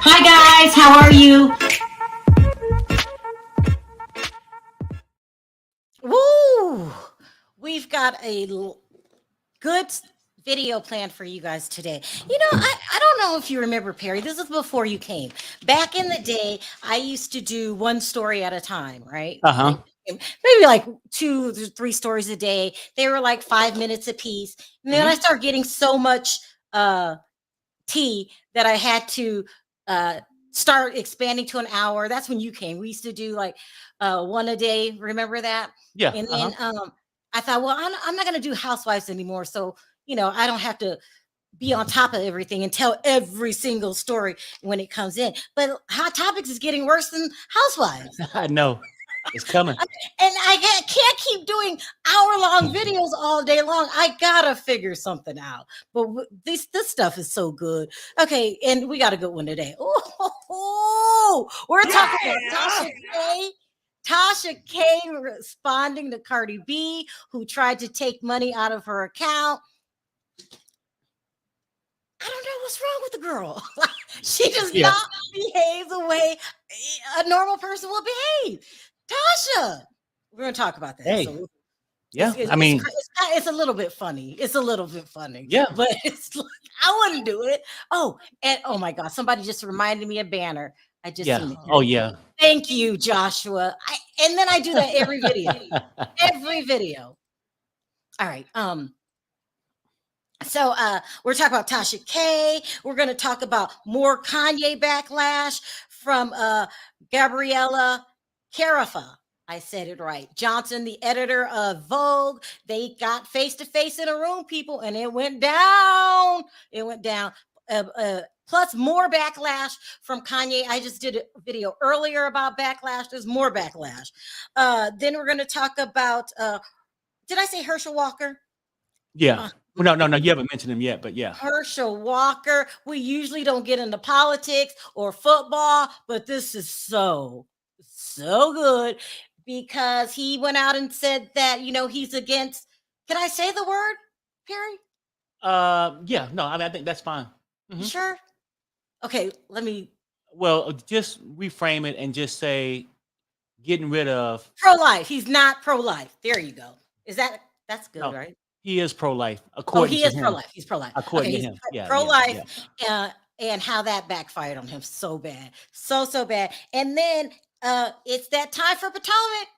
Hi guys, how are you? Woo! We've got a good video planned for you guys today. You know, I don't know if you remember, Perry. This is before you came. Back in the day, I used to do one story at a time, right? Uh-huh. Maybe like 2 to 3 stories a day. They were like 5 minutes a piece. And then I started getting so much tea that I had to start expanding to an hour. That's when you came. We used to do like one a day. Remember that? Yeah. And then I thought, well, I'm not going to do housewives anymore. So, you know, I don't have to be on top of everything and tell every single story when it comes in. But Hot Topics is getting worse than Housewives. I know. It's coming. And I can't keep doing hour-long videos all day long. I gotta figure something out. But this stuff is so good. Okay, and we got a good one today. Oh, we're talking about Tasha K. Tasha K responding to Cardi B, who tried to take money out of her account. I don't know what's wrong with the girl. She does not behave the way a normal person will behave. Tasha, we're going to talk about that. Hey. So I mean, it's a little bit funny. It's a little bit funny. Yeah. But it's like, I wouldn't do it. Oh, and oh my God, somebody just reminded me of Banner. I just seen it. Oh, yeah. Thank you, Joshua. And then I do that every video. Every video. All right. So we're talking about Tasha K. We're going to talk about more Kanye backlash from Gabriella Carafa. I said it right. Johnson, the editor of Vogue. They got face to face in a room, people, and it went down. It went down. Plus more backlash from Kanye. I just did a video earlier about backlash. There's more backlash. Then we're going to talk about, did I say Hershal Walker? Yeah. Well, no, you haven't mentioned him yet, but yeah. Hershal Walker. We usually don't get into politics or football, but this is so good because he went out and said that, you know, he's against, can I say the word, Perry? Yeah, no, I mean, I think that's fine. You sure? Okay, Well, just reframe it and just say getting rid of pro-life. He's not pro-life. There you go. That's good, right? He is pro-life. According he is pro-life. He's pro-life. According to him. Yeah, pro-life. And how that backfired on him so bad. So bad. And then it's that time for Potomac.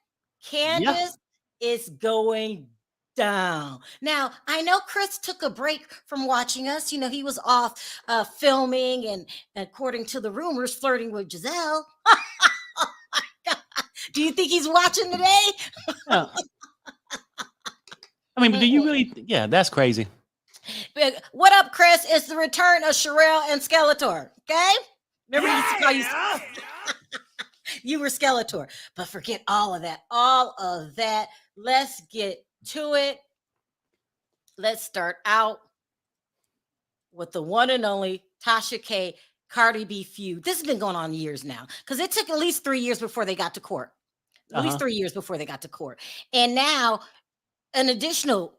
Candiace is going down. Now, I know Chris took a break from watching us. You know, he was off filming and according to the rumors, flirting with Gizelle. Oh my God. Do you think he's watching today? I mean, but do you really? Yeah, that's crazy. What up, Chris? It's the return of Sherelle and Skeletor. Okay? Remember he used to call you you were Skeletor. But forget all of that. All of that. Let's get to it. Let's start out with the one and only Tasha K Cardi B feud. This has been going on years now because it took at least 3 years before they got to court. At least 3 years before they got to court. And now an additional,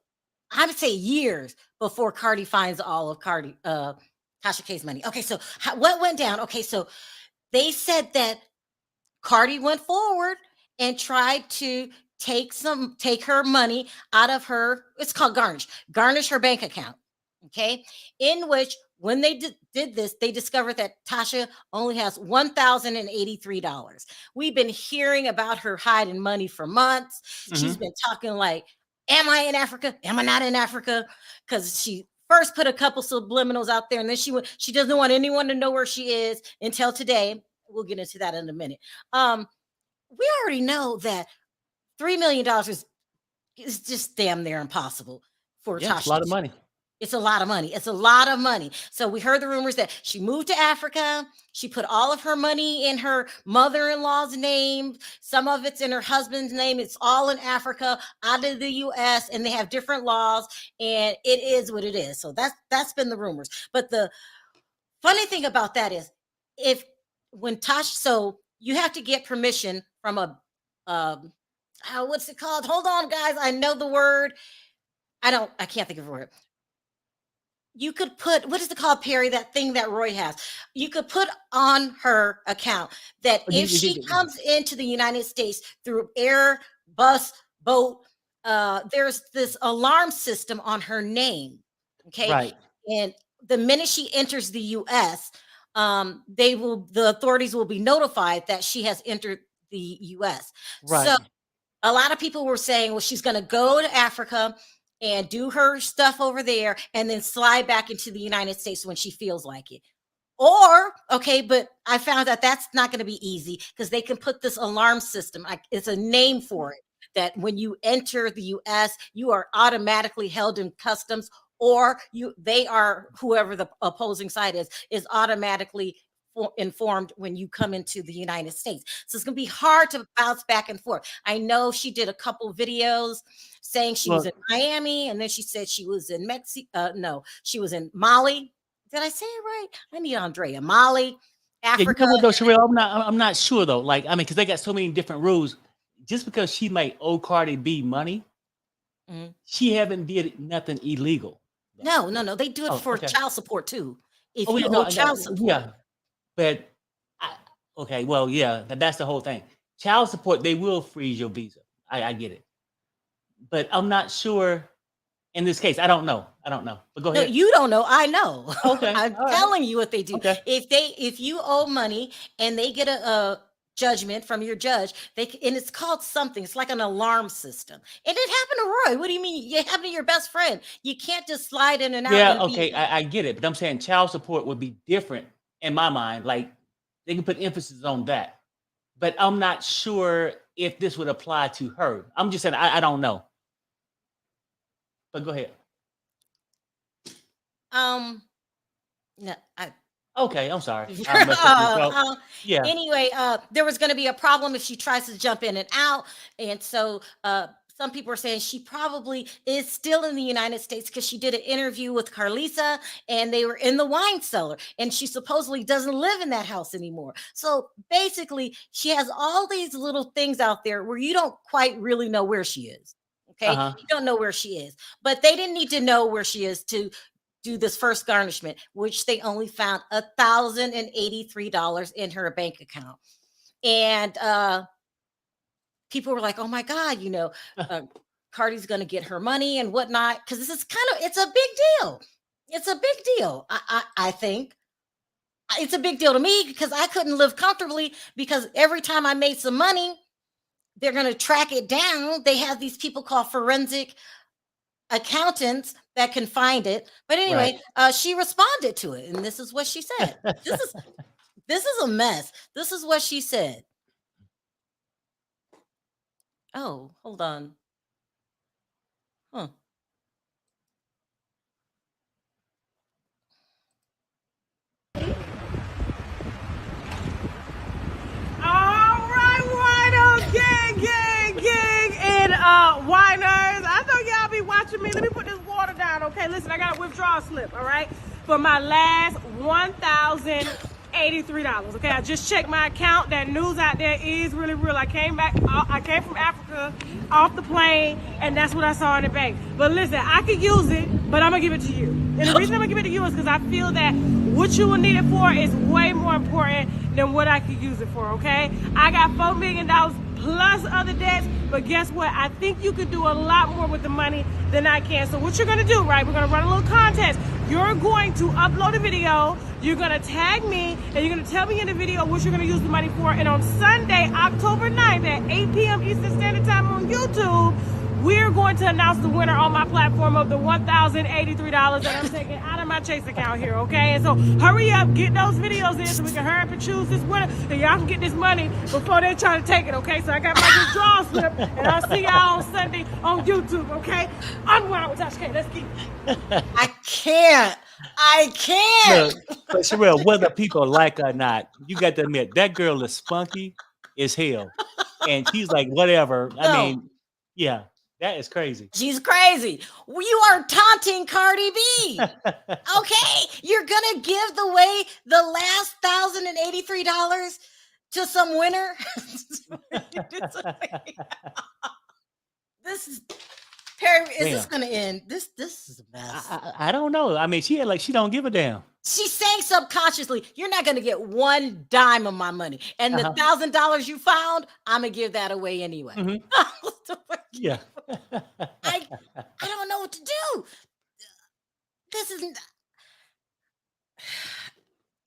I would say, years before Cardi finds all of Tasha K's money. Okay, so what went down? Okay, so they said that Cardi went forward and tried to take her money out of her, it's called garnish her bank account. Okay, in which when they did this, they discovered that Tasha only has $1,083. We've been hearing about her hiding money for months. She's been talking like, am I in Africa? Am I not in Africa? Because she first put a couple subliminals out there, and then she doesn't want anyone to know where she is until today. We'll get into that in a minute. We already know that $3 million is just damn near impossible for Tasha. It's a lot of money. It's a lot of money. It's a lot of money. So we heard the rumors that she moved to Africa. She put all of her money in her mother-in-law's name. Some of it's in her husband's name. It's all in Africa, out of the US, and they have different laws, and it is what it is. So that's been the rumors. But the funny thing about that is when Tasha, so you have to get permission from a what's it called? Hold on, guys. I know the word. I can't think of a word. You could put, what is it called, Perry? That thing that Roy has. You could put on her account that if she comes into the United States through air, bus, boat, there's this alarm system on her name. Okay. Right. And the minute she enters the US, the authorities will be notified that she has entered the US. Right. So a lot of people were saying, well, she's going to go to Africa and do her stuff over there and then slide back into the United States when she feels like it. Or, okay, but I found out that's not going to be easy because they can put this alarm system. It's a name for it, that when you enter the US, you are automatically held in customs, or whoever the opposing side is automatically informed when you come into the United States. So it's going to be hard to bounce back and forth. I know she did a couple videos saying she was in Miami, and then she said she was in Mexico. No, she was in Mali. Did I say it right? I need Andrea. Mali, Africa. Yeah, you know what, though, Sherelle, I'm not sure though. Like, I mean, because they got so many different rules. Just because she might owe Cardi B money, she haven't did nothing illegal. No. They do it for child support too. If you owe child support. Yeah. But that's the whole thing. Child support, they will freeze your visa. I get it, but I'm not sure in this case. I don't know. But go ahead. No, you don't know. I know. Okay, I'm telling you what they do. Okay. If you owe money and they get a judgment from your judge, and it's called something. It's like an alarm system. And it happened to Roy. What do you mean? It happened to your best friend. You can't just slide in and out. Yeah. Okay. I get it, but I'm saying child support would be different. In my mind, like they can put emphasis on that, but I'm not sure if this would apply to her. I'm just saying I don't know. But go ahead. No, okay, I'm sorry. Yeah. Anyway, there was going to be a problem if she tries to jump in and out, and so some people are saying she probably is still in the United States because she did an interview with Carlisa and they were in the wine cellar, and she supposedly doesn't live in that house anymore. So basically, she has all these little things out there where you don't quite really know where she is. Okay. You don't know where she is, but they didn't need to know where she is to do this first garnishment, which they only found $1,083 in her bank account. And, people were like, oh my God, Cardi's going to get her money and whatnot. Cause this is it's a big deal. It's a big deal. I think it's a big deal to me because I couldn't live comfortably because every time I made some money, they're going to track it down. They have these people called forensic accountants that can find it. But anyway, she responded to it. And this is what she said. This is a mess. This is what she said. Oh, hold on. Huh. All right, gang, and whiners. I know y'all be watching me. Let me put this water down, okay? Listen, I got a withdrawal slip, all right? For my last $1,083, okay? I just checked my account. That news out there is really real. I came from Africa, off the plane, and that's what I saw in the bank. But listen, I could use it, but I'm gonna give it to you. And the reason I'm gonna give it to you is because I feel that what you will need it for is way more important than what I could use it for, okay? I got $4 million plus other debts, but guess what? I think you could do a lot more with the money than I can. So what you're gonna do, right? We're gonna run a little contest. You're going to upload a video, you're gonna tag me, and you're gonna tell me in the video what you're gonna use the money for. And on Sunday, October 9th at 8 p.m. Eastern Standard Time on YouTube, we're going to announce the winner on my platform of the $1,083 that I'm taking out of running my Chase account here, okay? And so hurry up, get those videos in so we can hurry up and choose this winner and y'all can get this money before they try to take it, okay? So I got my withdrawal slip and I'll see y'all on Sunday on YouTube, okay? Unwind with Tasha K. Let's keep it. I can't. Look, but Sherelle, whether people like her or not, you got to admit that girl is spunky as hell. And she's like, whatever. I mean, yeah, that is crazy. She's crazy. You are taunting Cardi B. Okay, you're gonna give away the last $1,083 to some winner. This is Perry. Is this gonna end? This is a mess. I don't know. I mean, she had like she don't give a damn. She's saying subconsciously, "You're not gonna get one dime of my money, and the $1,000 you found, I'm gonna give that away anyway." Yeah. I don't know what to do. This isn't.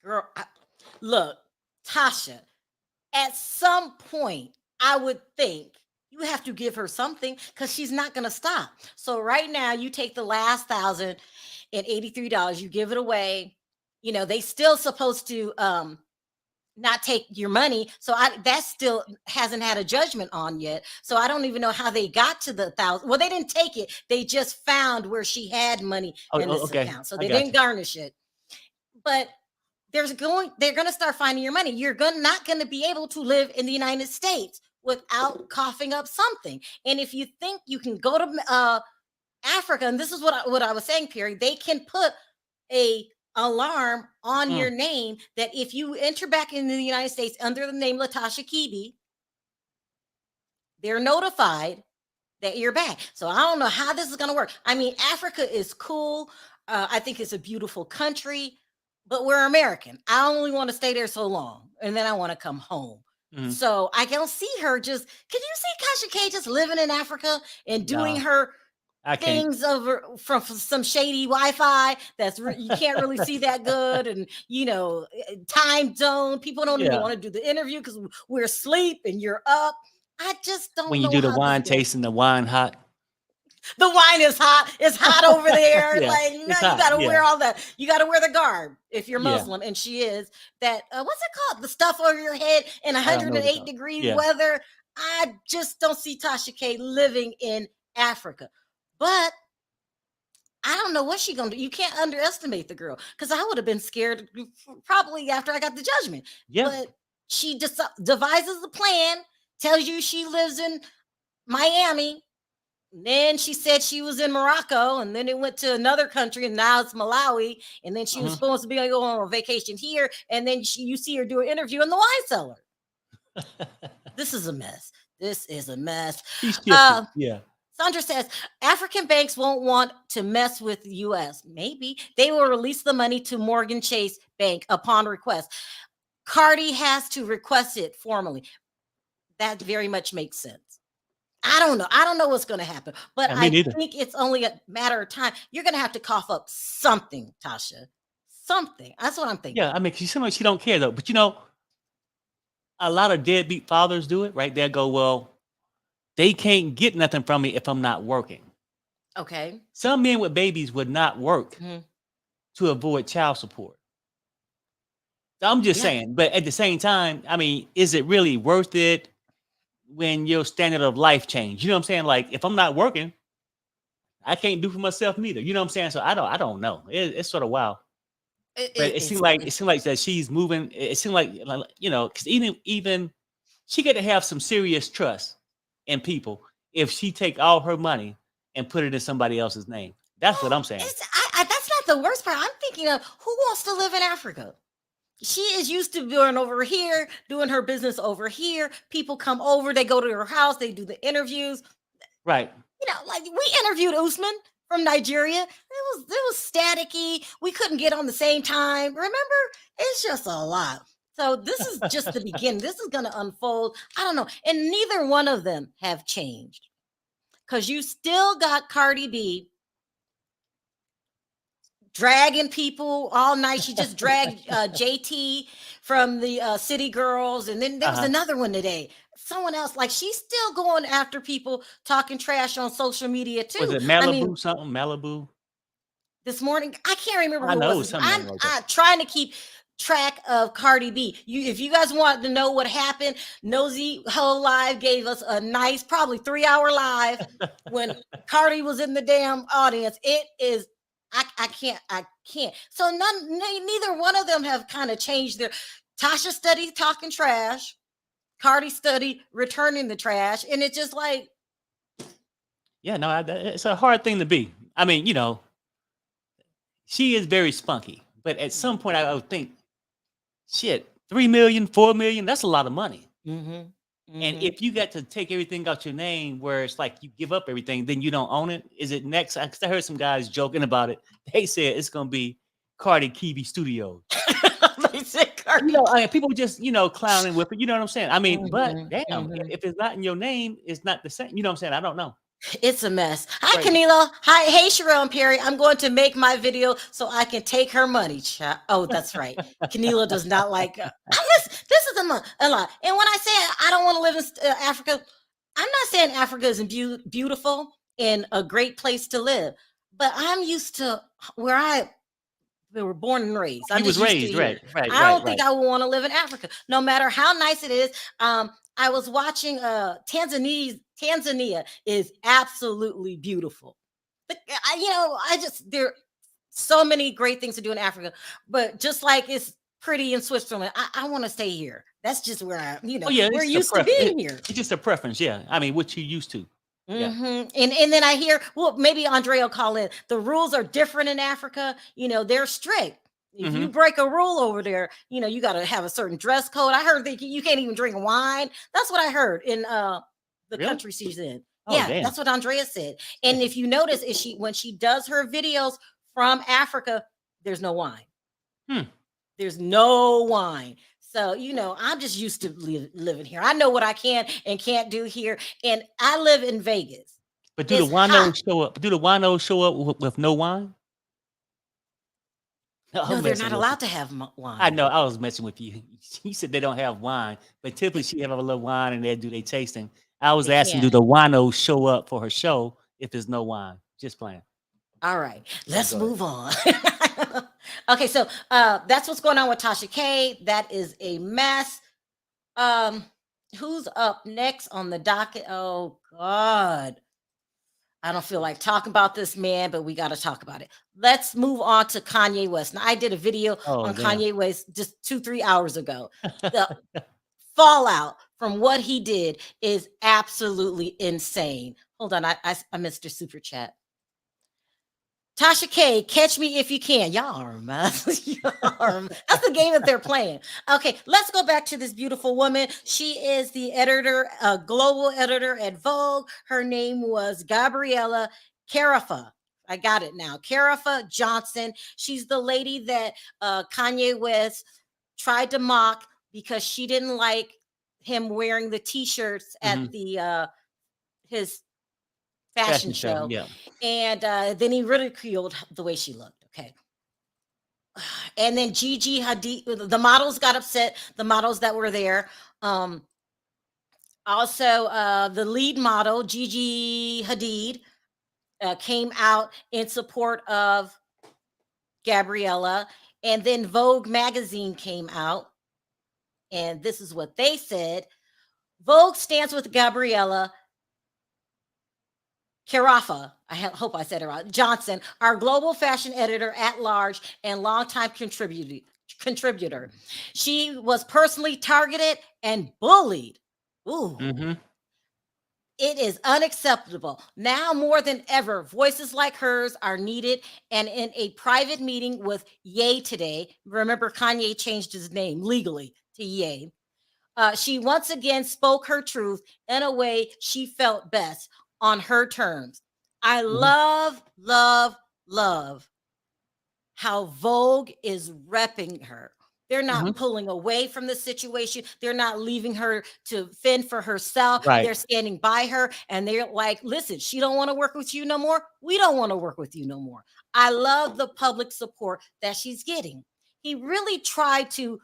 Girl, look, Tasha, at some point, I would think you have to give her something because she's not going to stop. So right now, you take the last $1,083, you give it away. You know, they still supposed to not take your money. So that still hasn't had a judgment on yet. So I don't even know how they got to the 1,000. Well, they didn't take it. They just found where she had money in this account. So they didn't garnish it. But they're going to start finding your money. You're not going to be able to live in the United States without coughing up something. And if you think you can go to Africa, and this is what I was saying, Perry, they can put a alarm on your name that if you enter back into the United States under the name Latasha Kibi, they're notified that you're back. So I don't know how this is going to work. I mean, Africa is cool. I think it's a beautiful country, but we're American. I only want to stay there so long, and then I want to come home. So I don't see her can you see Tasha K just living in Africa and doing her things over from some shady Wi-Fi you can't really see that good, and time zone. People don't even want to do the interview because we're asleep and you're up. I just don't. When you do the wine tasting, the wine hot. The wine is hot. It's hot over there. Like you got to wear all that. You got to wear the garb if you're Muslim, and she is. That what's it called? The stuff over your head in 108-degree weather. I just don't see Tasha K living in Africa. But I don't know what she's gonna do. You can't underestimate the girl because I would have been scared probably after I got the judgment. Yeah. But she just devises a plan, tells you she lives in Miami. Then she said she was in Morocco, and then it went to another country, and now it's Malawi. And then she was supposed to be going on a vacation here, and then you see her do an interview in the wine cellar. This is a mess. This is a mess. Sandra says, African banks won't want to mess with the U.S. Maybe. They will release the money to Morgan Chase Bank upon request. Cardi has to request it formally. That very much makes sense. I don't know. I don't know what's going to happen. But I think it's only a matter of time. You're going to have to cough up something, Tasha. Something. That's what I'm thinking. Yeah, I mean, she seems like she don't care, though. But, a lot of deadbeat fathers do it, right? They go, well, they can't get nothing from me if I'm not working. Okay. Some men with babies would not work to avoid child support. So I'm just saying, but at the same time, I mean, is it really worth it when your standard of life change? You know what I'm saying? Like, if I'm not working, I can't do for myself neither. You know what I'm saying? So I don't know. It's sort of wild. It seems like that she's moving. It seems like because even she got to have some serious trust in people if she take all her money and put it in somebody else's name. That's what I'm saying. That's not the worst part. I'm thinking of who wants to live in Africa. She is used to doing over here, doing her business over here. People come over, they go to her house, they do the interviews. Right. Like we interviewed Usman from Nigeria. It was staticky. We couldn't get on the same time. Remember? It's just a lot. So this is just the beginning. This is going to unfold. I don't know. And neither one of them have changed. Because you still got Cardi B dragging people all night. She just dragged JT from the City Girls. And then there was another one today. Someone else, like she's still going after people talking trash on social media too. Was it Malibu something? Malibu? this morning. I can't remember I who it know was. something like that. I'm trying to keep track of Cardi B. If you guys want to know what happened, Nosy Ho Live gave us a nice, probably 3-hour live when Cardi was in the damn audience. It is, I can't. So neither one of them have kind of changed their. Tasha studied talking trash. Cardi studied returning the trash, and it's just like, Yeah, no, it's a hard thing to be. I mean, she is very spunky, but at some point I would think, shit, 3 million, 4 million, that's a lot of money. And if you got to take everything out your name where it's like you give up everything, then you don't own it. Is it next? I heard some guys joking about it. They said it's going to be Cardi Kiwi Studios. they said Cardi. I mean, people just, clowning with it. You know what I'm saying? I mean, but damn, if it's not in your name, it's not the same. You know what I'm saying? I don't know. It's a mess. Hi, Canelo. Hi, hey, Sherelle and Perry. I'm going to make my video so I can take her money. Oh, that's right. Canelo does not like. This is a lot. And when I say I don't want to live in Africa, I'm not saying Africa isn't beautiful and a great place to live, but I'm used to where they were born and raised. He was raised, right. I don't think I would want to live in Africa, no matter how nice it is. I was watching Tanzania is absolutely beautiful. But there are so many great things to do in Africa, but just like it's pretty in Switzerland, I want to stay here. That's just where we're used to being here. It's just a preference, yeah. I mean, what you used to. Yeah. And then I hear, well, maybe Andre will call in. The rules are different in Africa. They're strict. If you break a rule over there, you got to have a certain dress code. I heard that you can't even drink wine. That's what I heard in the country she's in. Oh, yeah, damn. that's what Andrea said. And if you notice, when she does her videos from Africa, there's no wine. There's no wine. So, I'm just used to living here. I know what I can and can't do here. And I live in Vegas. But do the winos show up? Do the winos show up with no wine? No, they're not allowed to have wine. I know. I was messing with you. He said they don't have wine, but typically she have a little wine and they do their tasting. I was asking, do the winos show up for her show if there's no wine? Just playing. All right, let's move on. Okay, so that's what's going on with Tasha K. That is a mess. Who's up next on the docket? Oh God, I don't feel like talking about this man, but we got to talk about it. Let's move on to Kanye West. Now, I did a video on Kanye West just 2-3 hours ago. The fallout from what he did is absolutely insane. Hold on, I missed your super chat. Tasha K, catch me if you can. Y'all are a mess. That's the game that they're playing. Okay, let's go back to this beautiful woman. She is the editor, global editor at Vogue. Her name was Gabriella Carafa. I got it now. Carafa Johnson. She's the lady that Kanye West tried to mock because she didn't like him wearing the t-shirts at the his fashion show. Yeah. And then he ridiculed the way she looked. Okay. And then Gigi Hadid, the models got upset, the models that were there. Also, the lead model, Gigi Hadid, came out in support of Gabriella. And then Vogue magazine came out. And this is what they said. Vogue stands with Gabriella Carafa, I hope I said it right, Johnson, our global fashion editor at large and longtime contributor. She was personally targeted and bullied. Ooh. It is unacceptable. Now more than ever, voices like hers are needed. And in a private meeting with Ye today, remember Kanye changed his name legally to Ye. She once again spoke her truth in a way she felt best on her terms. I love how Vogue is repping her. They're not pulling away from the situation. They're not leaving her to fend for herself. Right. They're standing by her and they're like, listen, she don't want to work with you no more. We don't want to work with you no more. I love the public support that she's getting. He really tried to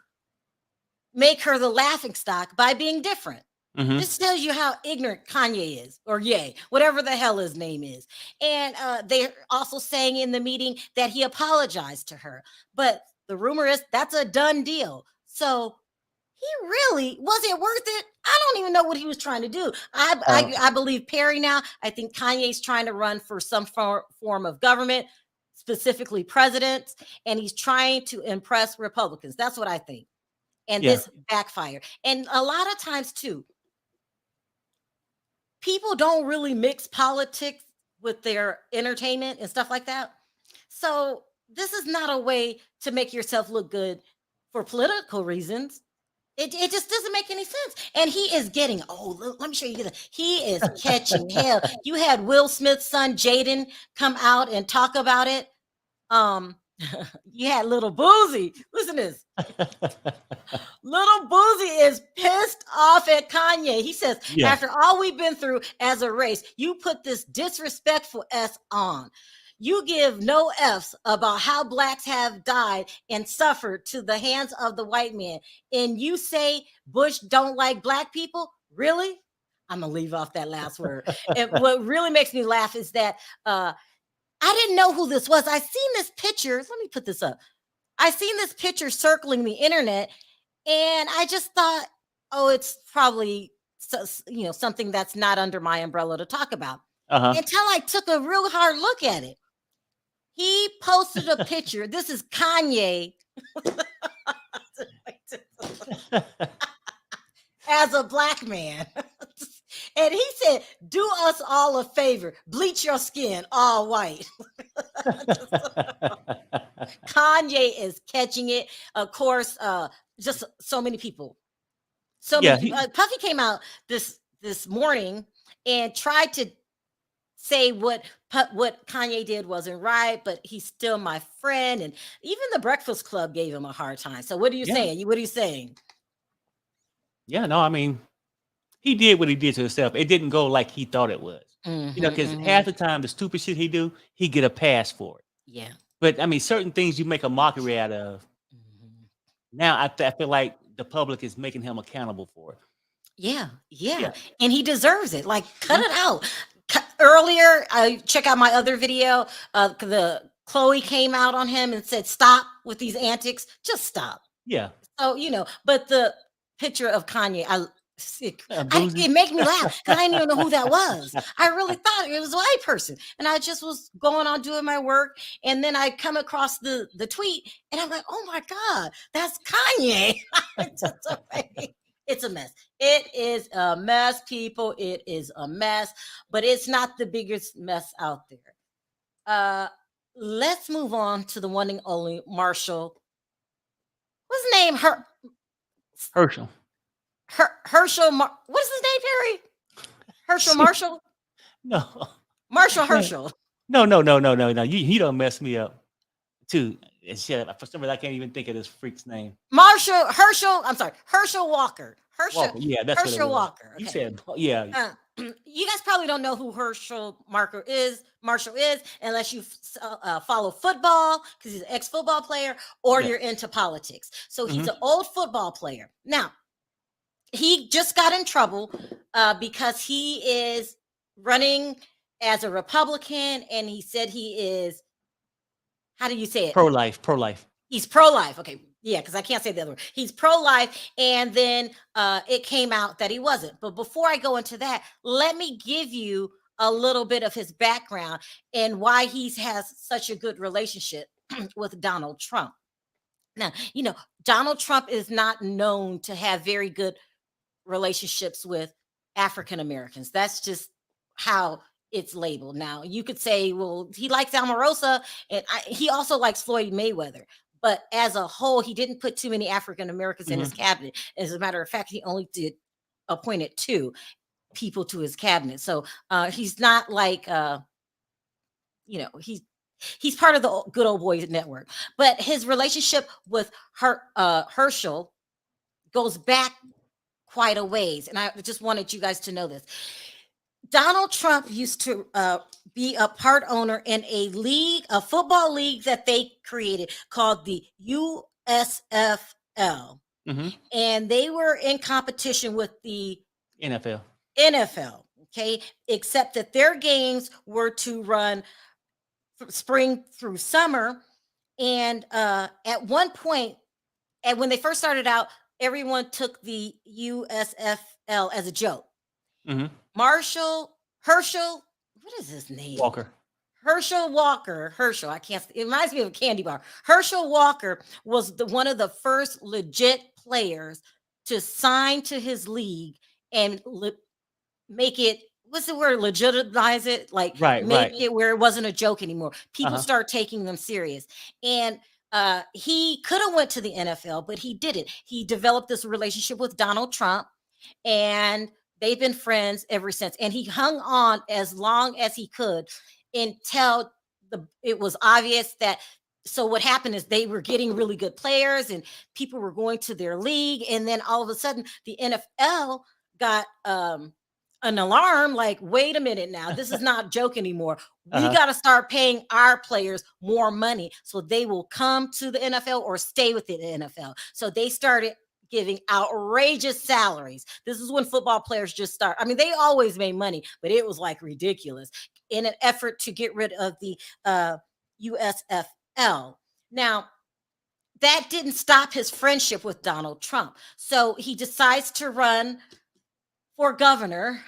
make her the laughing stock by being different. This tells you how ignorant Kanye is, or Ye, whatever the hell his name is. And they're also saying in the meeting that he apologized to her. But the rumor is that's a done deal. So he really, was it worth it? I don't even know what he was trying to do. I believe Perry now. I think Kanye's trying to run for some form of government, specifically presidents, and he's trying to impress Republicans. That's what I think. And this backfired. And a lot of times too, people don't really mix politics with their entertainment and stuff like that. So this is not a way to make yourself look good for political reasons. It just doesn't make any sense. And he is getting, let me show you this. He is catching hell. You had Will Smith's son, Jaden, come out and talk about it. You had Little Boozy. Listen to this. Little Boozy is pissed off at Kanye. He says, after all we've been through as a race, you put this disrespectful S on. You give no F's about how blacks have died and suffered to the hands of the white man. And you say Bush don't like black people? Really? I'm going to leave off that last word. And what really makes me laugh is that I didn't know who this was. I seen this picture. Let me put this up. I seen this picture circling the internet, and I just thought, it's probably something that's not under my umbrella to talk about. Until I took a real hard look at it. He posted a picture. This is Kanye as a black man. And he said, do us all a favor. Bleach your skin all white. Kanye is catching it. Of course, just so many people. Puffy came out this morning and tried to say what Kanye did wasn't right, but he's still my friend. And even the Breakfast Club gave him a hard time. So what are you saying? What are you saying? Yeah, no, I mean, he did what he did to himself. It didn't go like he thought it was. Because half the time, the stupid shit he do, he get a pass for it. Yeah. But I mean, certain things you make a mockery out of. Now I feel like the public is making him accountable for it. Yeah. And he deserves it. Like, cut it out. Earlier, I check out my other video. The Chloe came out on him and said, "Stop with these antics. Just stop." Yeah. So but the picture of Kanye, it made me laugh because I didn't even know who that was. I really thought it was a white person, and I just was going on doing my work, and then I come across the tweet, and I'm like, "Oh my God, that's Kanye!" It's a mess. It is a mess, people. It is a mess, but it's not the biggest mess out there. Let's move on to the one and only Marshall. What's his name? Hershal. Hershal. What is his name, Perry? Hershal Marshall? No. Marshall Hershal. No. You don't mess me up. Too. Shit, for some reason, I can't even think of this freak's name. Hershal Walker. Walker. Yeah, that's Hershal Walker. Okay. You said, yeah. You guys probably don't know who Marshall is, unless you follow football because he's an ex-football player, or you're into politics. So he's an old football player. Now, he just got in trouble because he is running as a Republican, and he said he is. How do you say it? Pro-life. He's pro-life. Okay. Yeah, because I can't say the other word. He's pro-life. And then it came out that he wasn't. But before I go into that, let me give you a little bit of his background and why he has such a good relationship with Donald Trump. Now, Donald Trump is not known to have very good relationships with African Americans. That's just how it's labeled. Now, you could say, well, he likes Omarosa, and he also likes Floyd Mayweather. But as a whole, he didn't put too many African Americans in his cabinet. As a matter of fact, he only appointed 2 people to his cabinet. So he's not like, he's part of the Good Old Boys network. But his relationship with Hershal goes back quite a ways. And I just wanted you guys to know this. Donald Trump used to be a part owner in a football league that they created called the USFL. And they were in competition with the NFL. NFL. Okay. Except that their games were to run spring through summer. And at one point, and when they first started out, everyone took the USFL as a joke. Mm-hmm. Hershal, what is his name? Walker. Hershal Walker. I can't. It reminds me of a candy bar. Hershal Walker was one of the first legit players to sign to his league and make it. What's the word? Legitimize it, like make it where it wasn't a joke anymore. People start taking them serious, and he could have went to the NFL, but he didn't. He developed this relationship with Donald Trump, and they've been friends ever since. And he hung on as long as he could until it was obvious that. So what happened is they were getting really good players, and people were going to their league, and then all of a sudden the NFL got an alarm, like, wait a minute now, this is not a joke anymore. We got to start paying our players more money so they will come to the NFL or stay within the NFL. So they started giving outrageous salaries. This is when football players just start. I mean, they always made money, but it was like ridiculous in an effort to get rid of the USFL. Now, that didn't stop his friendship with Donald Trump. So he decides to run for governor.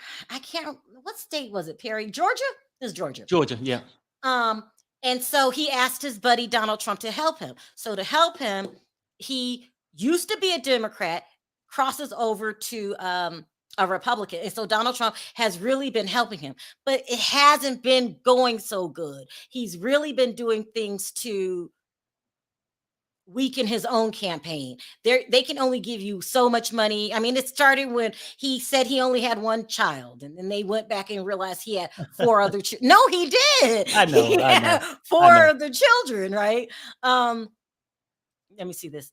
What state was it, Perry? Georgia? It was Georgia. Georgia, yeah. And so he asked his buddy Donald Trump to help him. So to help him, he used to be a Democrat, crosses over to a Republican. And so Donald Trump has really been helping him, but it hasn't been going so good. He's really been doing things to weaken his own campaign. They can only give you so much money. I mean, it started when he said he only had one child, and then they went back and realized he had 4 other children. No, he did. I know. 4 other children, right? Let me see this.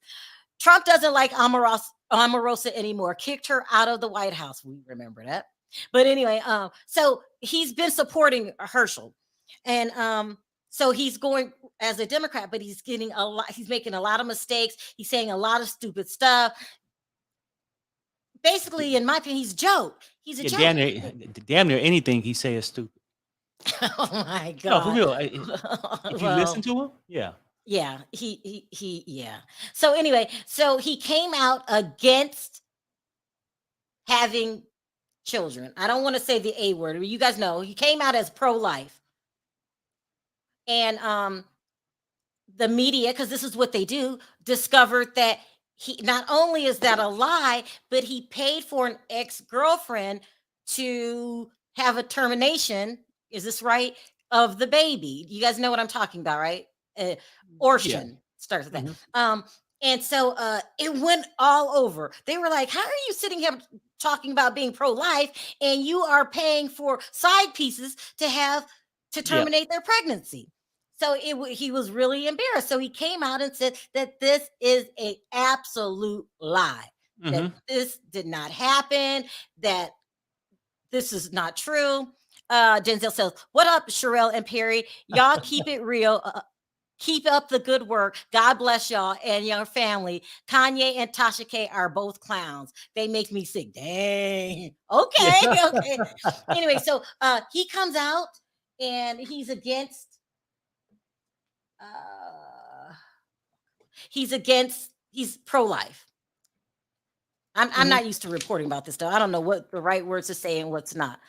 Trump doesn't like Omarosa anymore. Kicked her out of the White House. We remember that. But anyway, so he's been supporting Hershal, and so he's going as a Democrat, but he's making a lot of mistakes. He's saying a lot of stupid stuff. Basically, in my opinion, he's a joke. He's a joke. Damn near anything he say is stupid. Oh my God. No, for real. If you listen to him, yeah. Yeah, yeah. So anyway, so he came out against having children. I don't want to say the A word, but you guys know he came out as pro-life. And the media, because this is what they do, discovered that he not only is that a lie, but he paid for an ex-girlfriend to have a termination. Is this right? Of the baby. You guys know what I'm talking about, right? Abortion starts with that. Mm-hmm. And so it went all over. They were like, how are you sitting here talking about being pro-life and you are paying for side pieces to terminate their pregnancy? So he was really embarrassed. So he came out and said that this is an absolute lie, that this did not happen, that this is not true. Gizelle says, what up, Sherelle and Perry? Y'all keep it real. Keep up the good work. God bless y'all and your family. Kanye and Tasha K are both clowns. They make me sick. Dang. Okay. Anyway, so he comes out and he's against he's pro-life. I'm not used to reporting about this stuff. I don't know what the right words to say and what's not.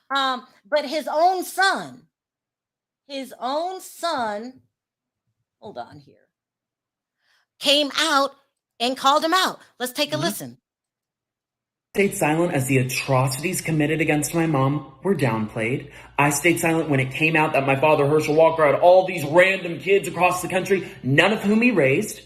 But his own son, hold on here, came out and called him out. Let's take a listen. Stayed silent as the atrocities committed against my mom were downplayed. I stayed silent when it came out that my father, Hershal Walker, had all these random kids across the country, none of whom he raised.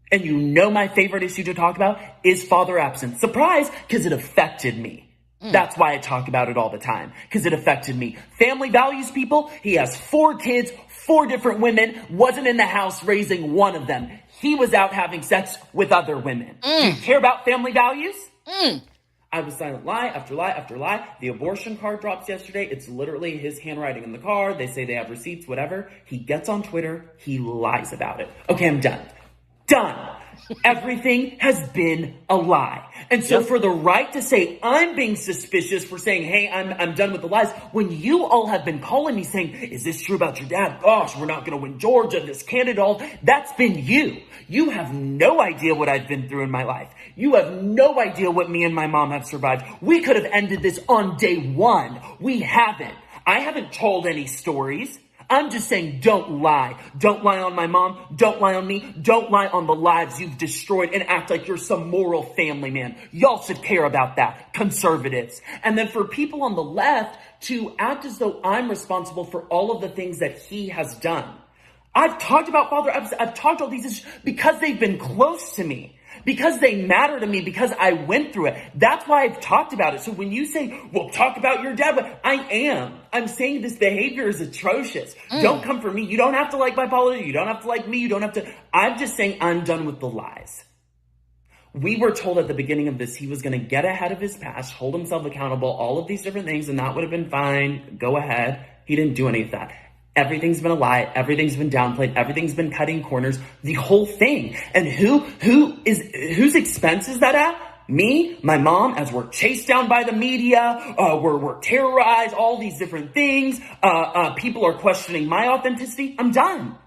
And you know my favorite issue to talk about is father absence. Surprise, because it affected me. That's why I talk about it all the time, because it affected me. Family values, people. He has 4 kids, 4 different women, wasn't in the house raising one of them. He was out having sex with other women. Do you care about family values? I was silent, lie after lie after lie. The abortion card drops yesterday. It's literally his handwriting in the card. They say they have receipts, whatever. He gets on Twitter. He lies about it. Okay, I'm done. Done. Everything has been a lie. And so for the right to say, I'm being suspicious for saying, hey, I'm done with the lies, when you all have been calling me saying, is this true about your dad? Gosh, we're not going to win Georgia, this candidate, all that's been you. You have no idea what I've been through in my life. You have no idea what me and my mom have survived. We could have ended this on day one. We haven't. I haven't told any stories. I'm just saying, don't lie. Don't lie on my mom. Don't lie on me. Don't lie on the lives you've destroyed and act like you're some moral family man. Y'all should care about that, conservatives. And then for people on the left to act as though I'm responsible for all of the things that he has done. I've talked about Father Epps. I've talked all these issues because they've been close to me. Because they matter to me, because I went through it. That's why I've talked about it. So when you say, well, talk about your dad, but I am. I'm saying this behavior is atrocious. Don't come for me. You don't have to like my politics. You don't have to like me. You don't have to. I'm just saying I'm done with the lies. We were told at the beginning of this, he was going to get ahead of his past, hold himself accountable, all of these different things, and that would have been fine. Go ahead. He didn't do any of that. Everything's been a lie. Everything's been downplayed. Everything's been cutting corners. The whole thing. And whose expense is that at? Me, my mom, as we're chased down by the media, we're terrorized, all these different things. People are questioning my authenticity. I'm done.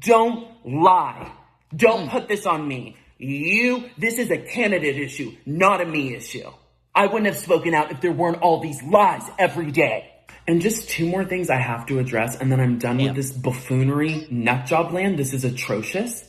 Don't lie. Don't put this on me. This is a candidate issue, not a me issue. I wouldn't have spoken out if there weren't all these lies every day. And just two more things I have to address, and then I'm done with this buffoonery nutjob land. This is atrocious.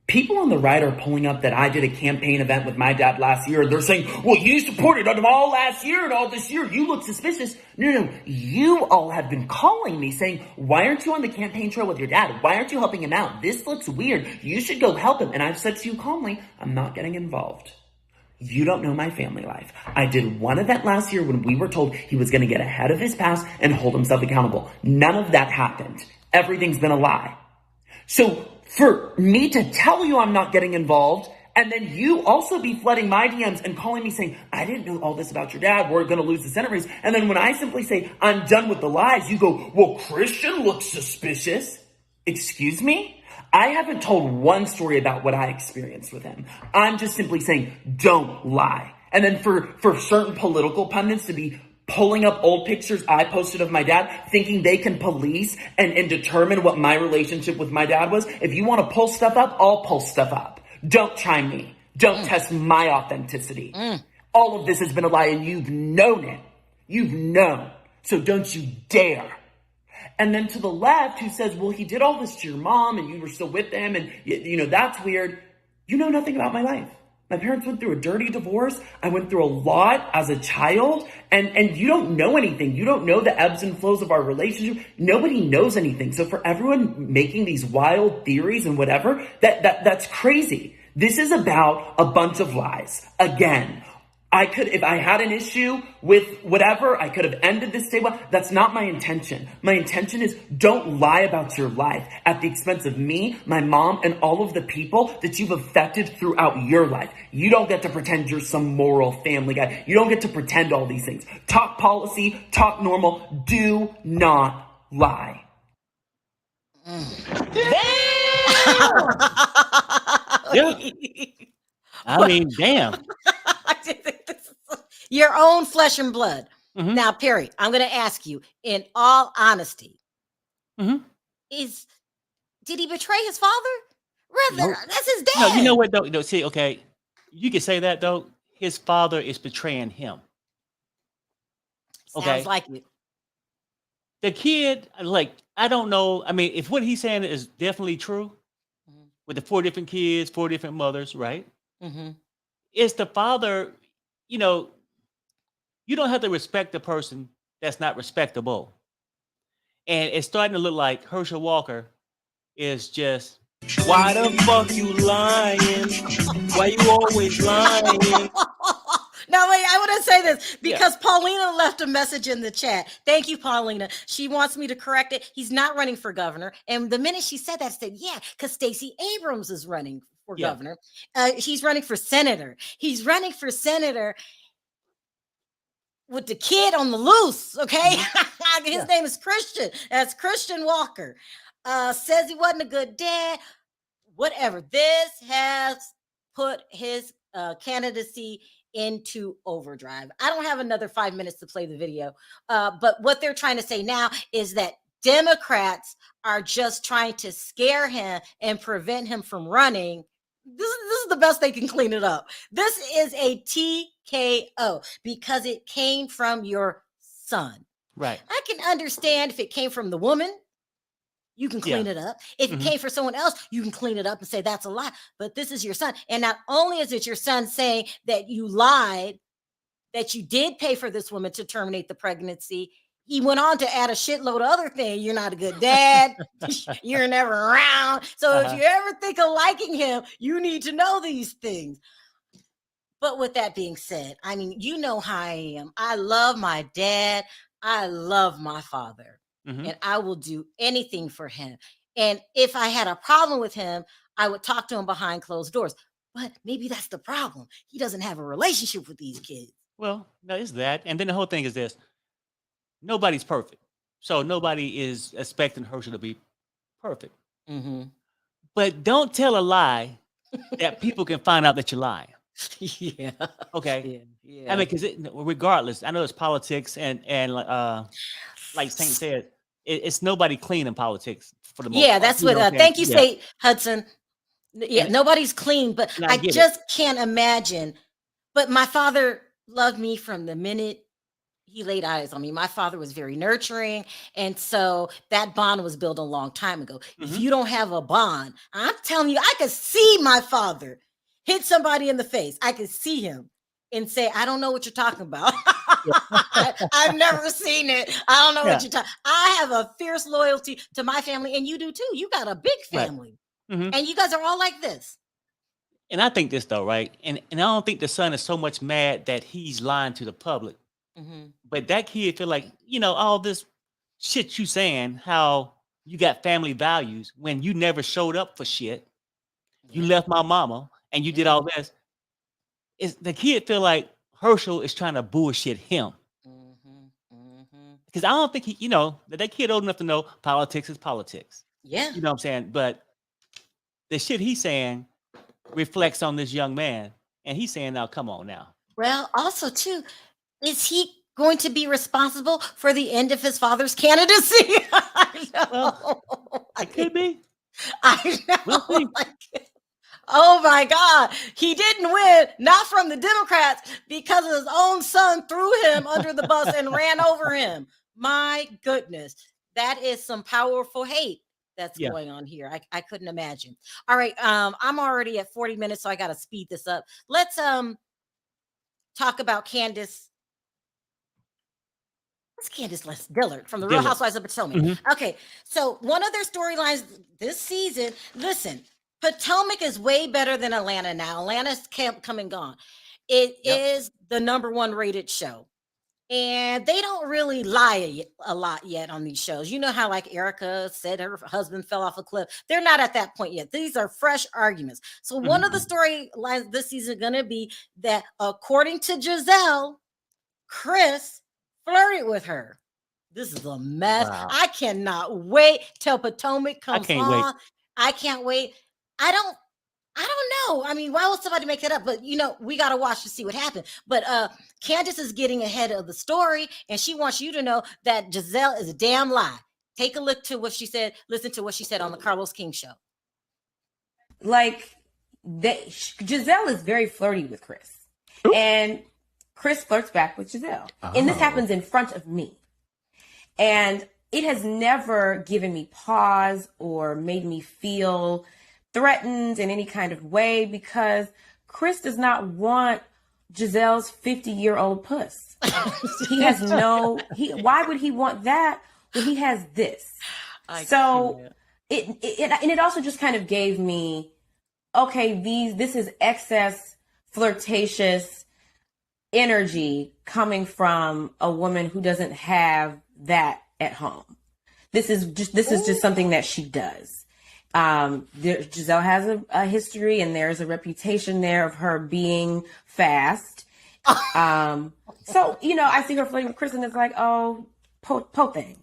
People on the right are pulling up that I did a campaign event with my dad last year. They're saying, well, you supported them all last year and all this year. You look suspicious. No. You all have been calling me saying, why aren't you on the campaign trail with your dad? Why aren't you helping him out? This looks weird. You should go help him. And I've said to you calmly, I'm not getting involved. You don't know my family life. I did one event last year when we were told he was going to get ahead of his past and hold himself accountable. None of that happened. Everything's been a lie. So for me to tell you I'm not getting involved, and then you also be flooding my DMs and calling me saying, I didn't know all this about your dad. We're going to lose the Senate race. And then when I simply say, I'm done with the lies, you go, well, Christian looks suspicious. Excuse me? I haven't told one story about what I experienced with him. I'm just simply saying, don't lie. And then for certain political pundits to be pulling up old pictures I posted of my dad, thinking they can police and determine what my relationship with my dad was. If you want to pull stuff up, I'll pull stuff up. Don't try me. Don't test my authenticity. All of this has been a lie and you've known it. You've known. So don't you dare. And then to the left, who says, well, he did all this to your mom and you were still with them. And, that's weird. You know nothing about my life. My parents went through a dirty divorce. I went through a lot as a child. And you don't know anything. You don't know the ebbs and flows of our relationship. Nobody knows anything. So for everyone making these wild theories and whatever, that's crazy. This is about a bunch of lies. Again, if I had an issue with whatever, I could have ended this day. That's not my intention. My intention is don't lie about your life at the expense of me, my mom, and all of the people that you've affected throughout your life. You don't get to pretend you're some moral family guy. You don't get to pretend all these things. Talk policy, talk normal. Do not lie. Yeah. I mean, damn. Your own flesh and blood. Now, Perry, I'm going to ask you, in all honesty, did he betray his father? Rather, that's his dad. No, you know what though? No, see, okay, you can say that though. His father is betraying him. Sounds like it. The kid, I don't know. I mean, if what he's saying is definitely true, with the 4 different kids, 4 different mothers, right? Is the father, you don't have to respect the person that's not respectable. And it's starting to look like Hershal Walker is just, why the fuck you lying? Why you always lying? No, wait, I want to say this because Paulina left a message in the chat. Thank you, Paulina. She wants me to correct it. He's not running for governor. And the minute she said that, I said, yeah, because Stacey Abrams is running for governor. He's running for senator. He's running for senator with the kid on the loose, okay? His name is Christian. That's Christian Walker. Says he wasn't a good dad. whatever. This has put his candidacy into overdrive. I don't have another 5 minutes to play the video, but what they're trying to say now is that Democrats are just trying to scare him and prevent him from running. This is the best they can clean it up. This is a TKO because it came from your son. Right. I can understand if it came from the woman, you can clean it up. If it came from someone else, you can clean it up and say that's a lie. But this is your son. And not only is it your son saying that you lied, that you did pay for this woman to terminate the pregnancy, he went on to add a shitload of other things. You're not a good dad. You're never around. So if you ever think of liking him, you need to know these things. But with that being said, I mean, you know how I am. I love my dad. I love my father. And I will do anything for him. And if I had a problem with him, I would talk to him behind closed doors. But maybe that's the problem. He doesn't have a relationship with these kids. Well, no, it's that. And then the whole thing is this. Nobody's perfect. So nobody is expecting Hershal to be perfect. But don't tell a lie that people can find out that you're lying. Yeah. Okay. Yeah. I mean, because regardless, I know it's politics and like Saint said, it's nobody clean in politics for the most part. That's what. Thank you, Say Hudson. Yeah, nobody's clean, but I just can't imagine. But my father loved me from the minute he laid eyes on me. My father was very nurturing, and so that bond was built a long time ago. If you don't have a bond, I'm telling you, I could see my father hit somebody in the face. I could see him and say, I don't know what you're talking about. I've never seen it. I don't know what you're talking. I have a fierce loyalty to my family, and you do too. You got a big family, and you guys are all like this. And I think this though, right? And I don't think the son is so much mad that he's lying to the public, but that kid feel like, you know, all this shit you saying, how you got family values when you never showed up for shit. You left my mama and you did all this. Is the kid feel like Hershal is trying to bullshit him? Because I don't think he, you know, that kid old enough to know politics is politics. Yeah. You know what I'm saying? But the shit he's saying reflects on this young man. And he's saying, now, come on now. Well, also, too, is he going to be responsible for the end of his father's candidacy? I know. Well, it could be. I know. We'll see. Oh my God. He didn't win, not from the Democrats, because his own son threw him under the bus and ran over him. My goodness. That is some powerful hate that's going on here. I couldn't imagine. All right. I'm already at 40 minutes, so I got to speed this up. Let's talk about Candiace Dillard from the Real Housewives of Potomac. Okay. So one of their storylines this season, listen, Potomac is way better than Atlanta now. Atlanta's come and gone. It is the #1 rated show. And they don't really lie a lot yet on these shows. You know how like Erica said her husband fell off a cliff. They're not at that point yet. These are fresh arguments. So one of the storylines this season is going to be that according to Gizelle, Chris flirted with her. This is a mess. Wow. I cannot wait till Potomac comes on. I can't wait. I don't know. I mean, why would somebody make that up? But, you know, we got to watch to see what happened. But Candiace is getting ahead of the story, and she wants you to know that Gizelle is a damn lie. Take a look to what she said. Listen to what she said on the Carlos King show. Like, Gizelle is very flirty with Chris. And Chris flirts back with Gizelle. And this happens in front of me. And it has never given me pause or made me feel threatened in any kind of way, because Chris does not want Gizelle's 50-year-old puss. He has why would he want that when he has this? It also just kind of gave me, okay, this is excess flirtatious energy coming from a woman who doesn't have that at home. This is just something that she does. Gizelle has a history, and there's a reputation there of her being fast. So, you know, I see her flirting with Chris, and it's like, oh, po thing.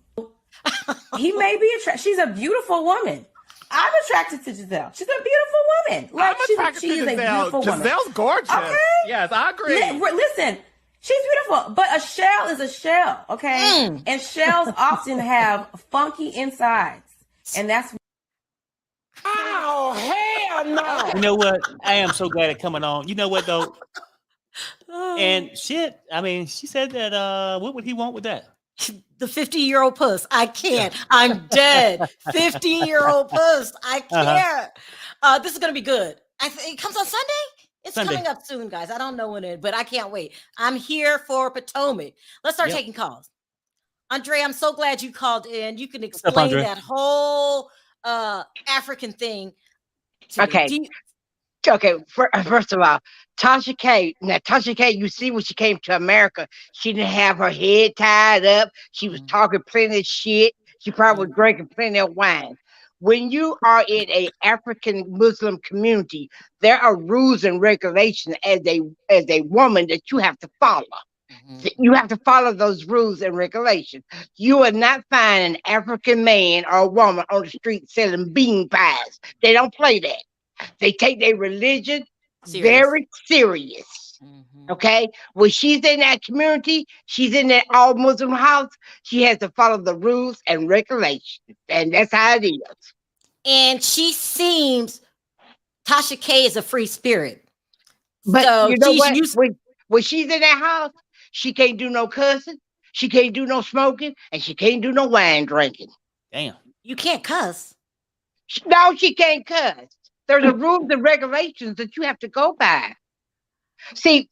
He may be she's a beautiful woman, I'm attracted to Gizelle. She's a beautiful woman. Like she is a beautiful woman. Giselle's gorgeous. Okay. Yes, I agree. Listen, she's beautiful, but a shell is a shell, okay? And shells often have funky insides, and that's. Oh, hell no. You know what? I am so glad it's coming on. You know what though? And shit, I mean, she said that what would he want with that? The 50-year-old puss. I can't. I'm dead. 50-year-old puss. I can't. This is gonna be good. It comes on Sunday. It's Sunday. coming up soon, guys. I don't know when but I can't wait. I'm here for Potomac. Let's start taking calls. Andre, I'm so glad you called in. You can explain that whole African thing. Okay. Okay. First of all, Tasha K. Now, Tasha K. You see when she came to America, she didn't have her head tied up. She was talking plenty of shit. She probably was drinking plenty of wine. When you are in a African Muslim community, there are rules and regulations as a woman that you have to follow. You have to follow those rules and regulations. You will not find an African man or a woman on the street selling bean pies. They don't play that. They take their religion very serious. Okay? When she's in that community, she's in that all Muslim house, she has to follow the rules and regulations. And that's how it is. And she seems, Tasha K is a free spirit. But so you know what? When she's in that house, she can't do no cussing, she can't do no smoking, and she can't do no wine drinking. Damn. You can't cuss. No, she can't cuss. There's a rules and regulations that you have to go by. See,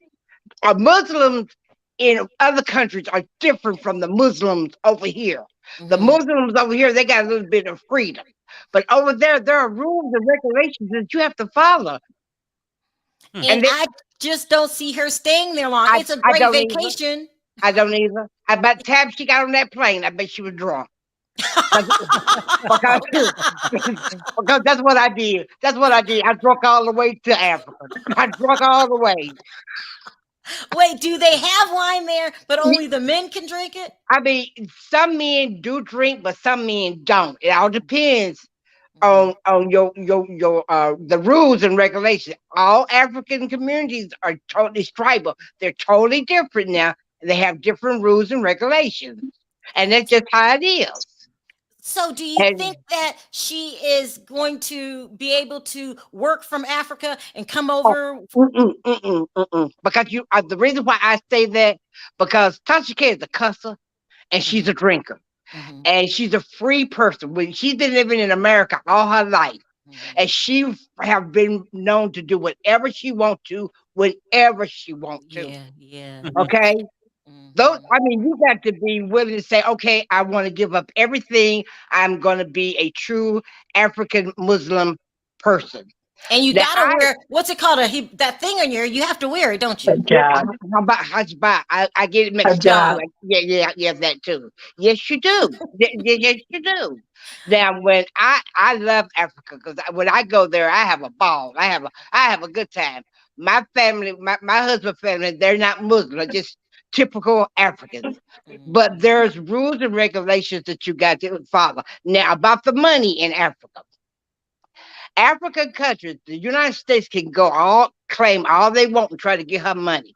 Muslims in other countries are different from the Muslims over here. The Muslims over here, they got a little bit of freedom. But over there are rules and regulations that you have to follow. And I just don't see her staying there long. It's a great vacation. I don't either. By the time she got on that plane, I bet she was drunk. because that's what I did. That's what I did. I drunk all the way to Africa. I drunk all the way. Wait, do they have wine there, but only the men can drink it? I mean, some men do drink, but some men don't. It all depends on your the rules and regulations. All African communities are totally tribal. They're totally different now. They have different rules and regulations, and that's just how it is. So do you think that she is going to be able to work from Africa and come over? Because the reason why I say that, because Tasha K is a cusser and she's a drinker. And she's a free person. When she's been living in America all her life, and she have been known to do whatever she wants to, whenever she wants to. Okay? Those, I mean, you got to be willing to say, okay, I want to give up everything. I'm going to be a true African Muslim person. And you gotta wear, what's it called? That thing on you have to wear it, don't you? I get it mixed up. Yeah, that too. Yes, you do. Yes, you do. Now, when I love Africa, because when I go there, I have a ball. I have a good time. My family, my husband's family, they're not Muslim, they're just typical Africans. But there's rules and regulations that you got to follow. Now, about the money in Africa. African countries, the United States can claim all they want and try to get her money.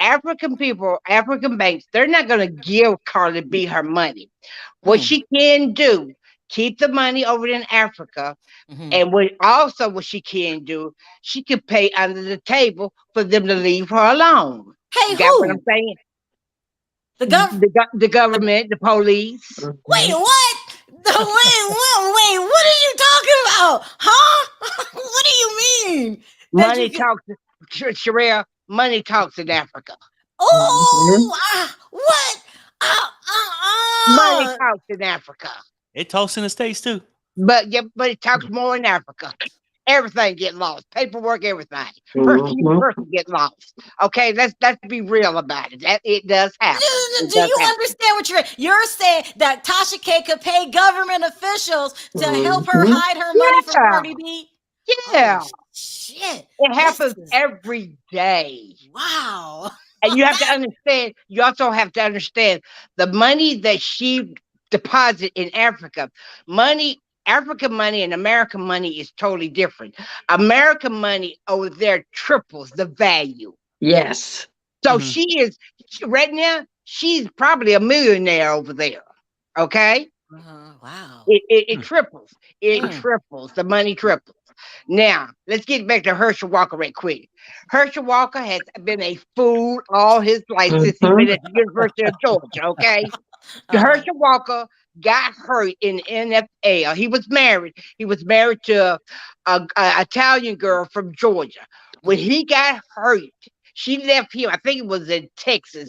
African people, African banks, they're not going to give Cardi B her money. What she can do, keep the money over in Africa. And what she can do, she can pay under the table for them to leave her alone. Hey, you got what I'm saying? The government, the police. Wait, what? Wait, what are you talking about? Huh? What do you mean? Money talks, Sherelle, money talks in Africa. Oh, what? Money talks in Africa. It talks in the States too. But it talks more in Africa. Everything get lost. Paperwork, everything. Person get lost. Okay, let's be real about it. It does happen. Do you understand what you're saying? That Tasha K could pay government officials to help her hide her money from Cardi B? Yeah. Oh, shit. It happens every day. Wow. And you have to understand, you also have to understand the money that she deposited in Africa. Money African money and American money is totally different. American money over there triples the value. Yes. So right now, she's probably a millionaire over there. Okay? Wow. It triples. It triples. The money triples. Now, let's get back to Hershal Walker right quick. Hershal Walker has been a fool all his life since he's been at the University of Georgia, okay? Hershal Walker got hurt in the NFL. He was married. He was married to a Italian girl from Georgia. When he got hurt, she left him. I think it was in Texas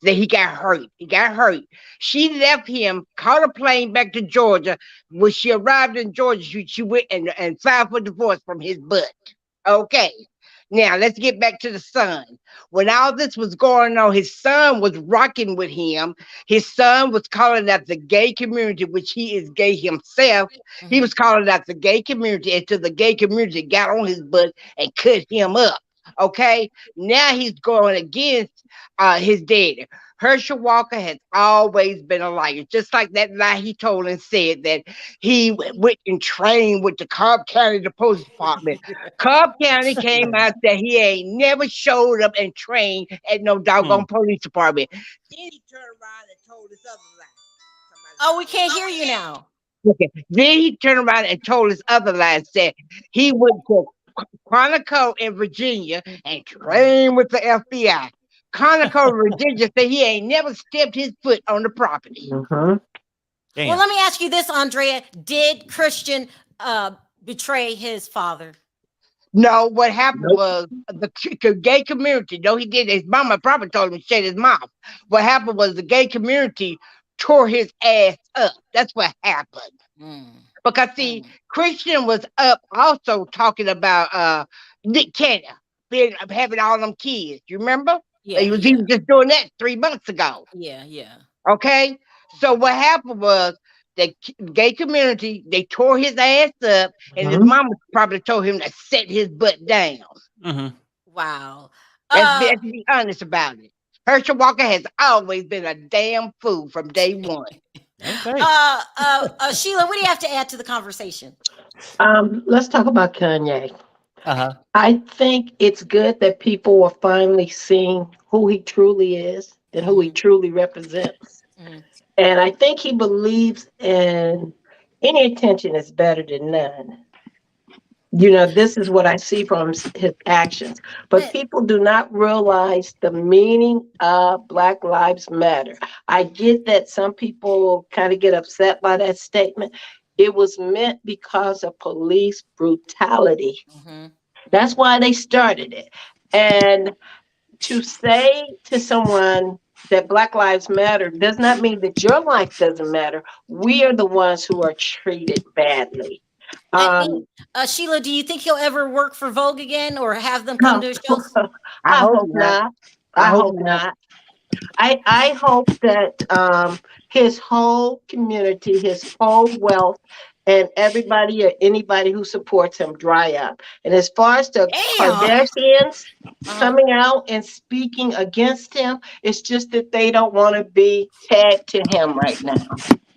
that he got hurt. He got hurt. She left him, caught a plane back to Georgia. When she arrived in Georgia, she went and filed for divorce from his butt. Okay. Now, let's get back to the son. When all this was going on, his son was rocking with him. His son was calling out the gay community, which he is gay himself. He was calling out the gay community until the gay community got on his butt and cut him up. Okay? Now he's going against his daddy. Hershal Walker has always been a liar, just like that lie he told and said that he went and trained with the Cobb County the police department. Cobb County came out that he ain't never showed up and trained at no doggone police department. Then he turned around and told this other lie. Oh, we can't hear you now. Okay. Then he turned around and told his other lie, said he went to Quantico in Virginia and trained with the FBI. Conoco Virginia said he ain't never stepped his foot on the property. Well, let me ask you this, Andrea. Did Christian betray his father? No, what happened was the gay community, no, he did. His mama probably told him to shut his mouth. What happened was the gay community tore his ass up. That's what happened. Because, see, Christian was up also talking about Nick Cannon having all them kids. You remember? Yeah, he was just doing that 3 months ago. Yeah. Okay? So what happened was the gay community, they tore his ass up, and his mama probably told him to set his butt down. Wow. Let's be honest about it. Hershal Walker has always been a damn fool from day one. Okay. Sheila, what do you have to add to the conversation? Let's talk about Kanye. I think it's good that people are finally seeing who he truly is and who he truly represents. And I think he believes in any attention is better than none. You know, this is what I see from his actions. But people do not realize the meaning of Black Lives Matter. I get that some people kind of get upset by that statement. It was meant because of police brutality. That's why they started it. And to say to someone that Black Lives Matter does not mean that your life doesn't matter. We are the ones who are treated badly. Sheila, do you think he'll ever work for Vogue again or have them come to his shows? I hope not. I hope not. I hope that his whole community, his whole wealth, and everybody or anybody who supports him dry up. And as far as the Kardashians coming out and speaking against him, it's just that they don't want to be tagged to him right now.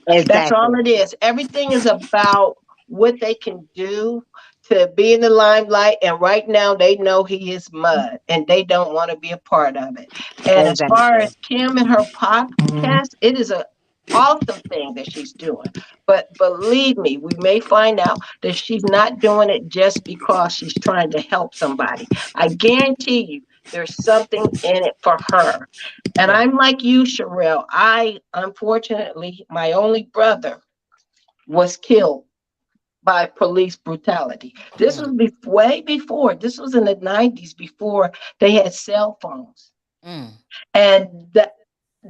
That's all it is. Everything is about what they can do to be in the limelight, and right now they know he is mud and they don't want to be a part of it. And as far as Kim and her podcast, it is a awesome thing that she's doing, but believe me, we may find out that she's not doing it just because she's trying to help somebody. I guarantee you there's something in it for her. And I'm like you, Sherelle. Unfortunately, my only brother was killed by police brutality. This was way before. This was in the 90s, before they had cell phones. And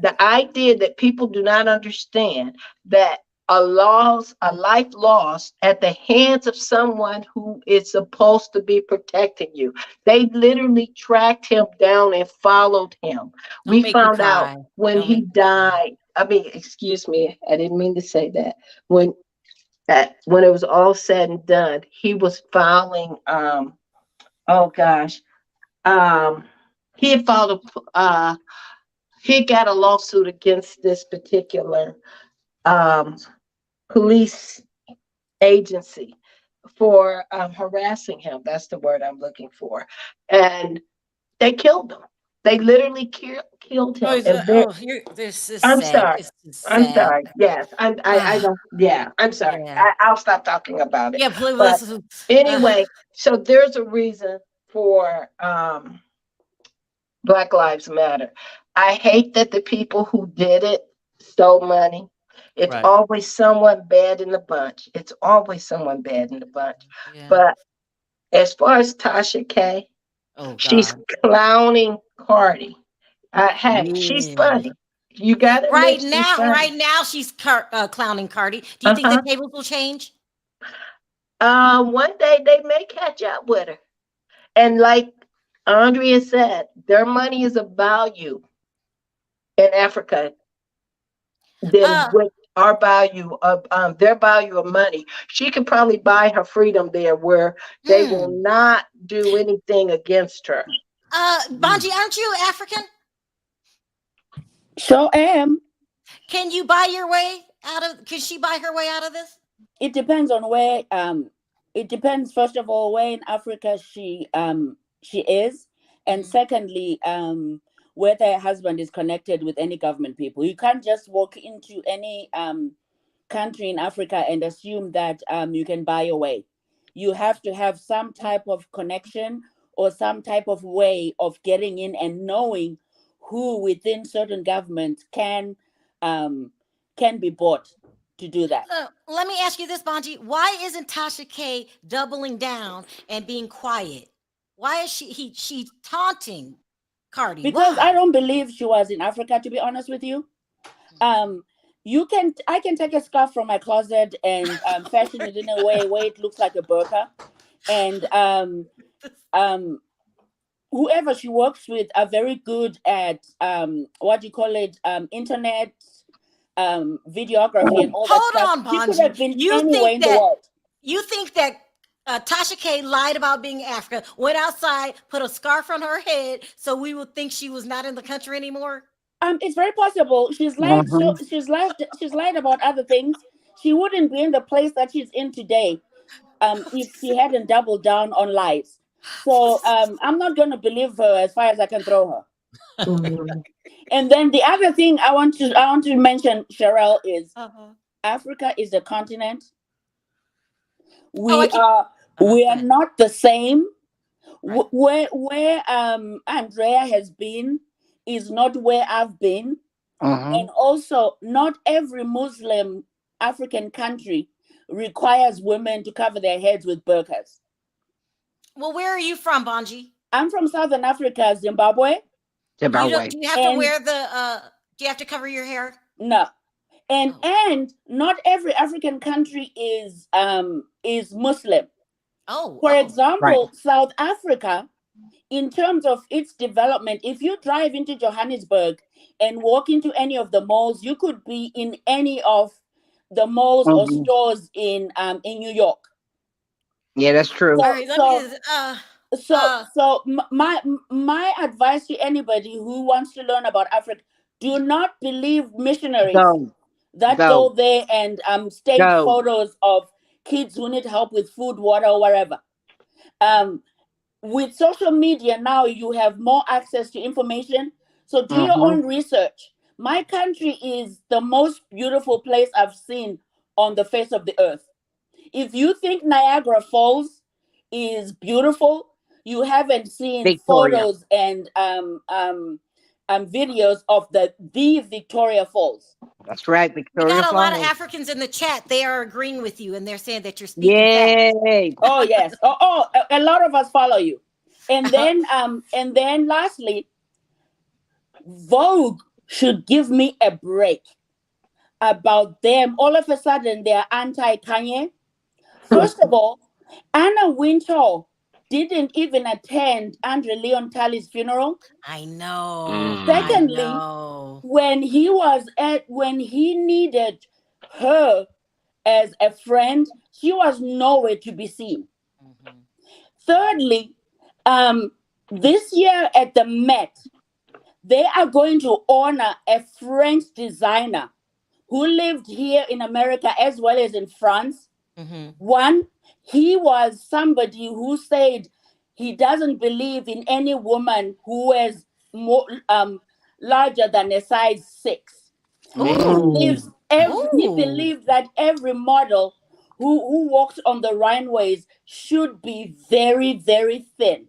the idea that people do not understand that a life lost at the hands of someone who is supposed to be protecting you. They literally tracked him down and followed him. We found out when he died. I mean, excuse me, I didn't mean to say that. When it was all said and done, he was filing, he had filed he got a lawsuit against this particular police agency for harassing him. That's the word I'm looking for. And they killed him. They literally killed him. This is I'm sad. sorry. This is I'm sad. sorry. Yes, I don't. Yeah, I'm sorry. Yeah. I'll stop talking about it. Yeah, please. But anyway, so there's a reason for Black Lives Matter. I hate that the people who did it stole money. It's Right. always someone bad in the bunch. It's always someone bad in the bunch. Yeah. But as far as Tasha K, Oh she's God. clowning Cardi. Hey, she's funny. You gotta admit she's funny. Right now, she's clowning Cardi. Do you think the tables will change? One day they may catch up with her. And like Andrea said, their money is a value in Africa than with our value of their value of money. She could probably buy her freedom there where they will not do anything against her. Bonji, aren't you African? Sure am. Can you buy your way out of? Can she buy her way out of this? It depends on where. It depends first of all where in Africa she is, and secondly, whether her husband is connected with any government people. You can't just walk into any country in Africa and assume that you can buy your way. You have to have some type of connection or some type of way of getting in and knowing who within certain governments can be bought to do that. Let me ask you this, Bonji. Why isn't Tasha K doubling down and being quiet? Why is she taunting Cardi? Because I don't believe she was in Africa, to be honest with you. I can take a scarf from my closet and fashion it in a way where it looks like a burqa. And whoever she works with are very good at internet videography and all that stuff. Hold on, Bonji. She could have been anywhere in the world. You think that Tasha K lied about being Africa, went outside, put a scarf on her head, so we would think she was not in the country anymore? It's very possible. She's lied. She's lied about other things. She wouldn't be in the place that she's in today if she hadn't doubled down on lies. So I'm not going to believe her as far as I can throw her. And then the other thing I want to mention, Sherelle, is Africa is a continent. We are not the same. Right. Where Andrea has been is not where I've been. And also not every Muslim African country requires women to cover their heads with burqas. Well, where are you from, Bonji? I'm from Southern Africa, Zimbabwe. Do you have to wear the do you have to cover your hair? No. And not every African country is Muslim. For example, South Africa, in terms of its development, if you drive into Johannesburg and walk into any of the malls, you could be in any of the malls or stores in New York. Yeah, that's true. So my advice to anybody who wants to learn about Africa: do not believe missionaries that go there and stage photos of kids who need help with food, water, or whatever. With social media now, you have more access to information. So do your own research. My country is the most beautiful place I've seen on the face of the earth. If you think Niagara Falls is beautiful, you haven't seen photos and videos of the Victoria Falls. That's right, Victoria Falls. We got a lot of Africans in the chat. They are agreeing with you, and they're saying that you're speaking fast. Oh yes. A lot of us follow you. And then lastly, Vogue should give me a break about them. All of a sudden, they're anti-Kanye. First of all, Anna Wintour didn't even attend Andre Leon Talley's funeral. I know. Secondly, when he needed her as a friend, she was nowhere to be seen. Thirdly, this year at the Met, they are going to honor a French designer who lived here in America as well as in France. Mm-hmm. One, he was somebody who said he doesn't believe in any woman who is more larger than a size 6. Ooh. He believes that every model who walks on the runways should be very, very thin.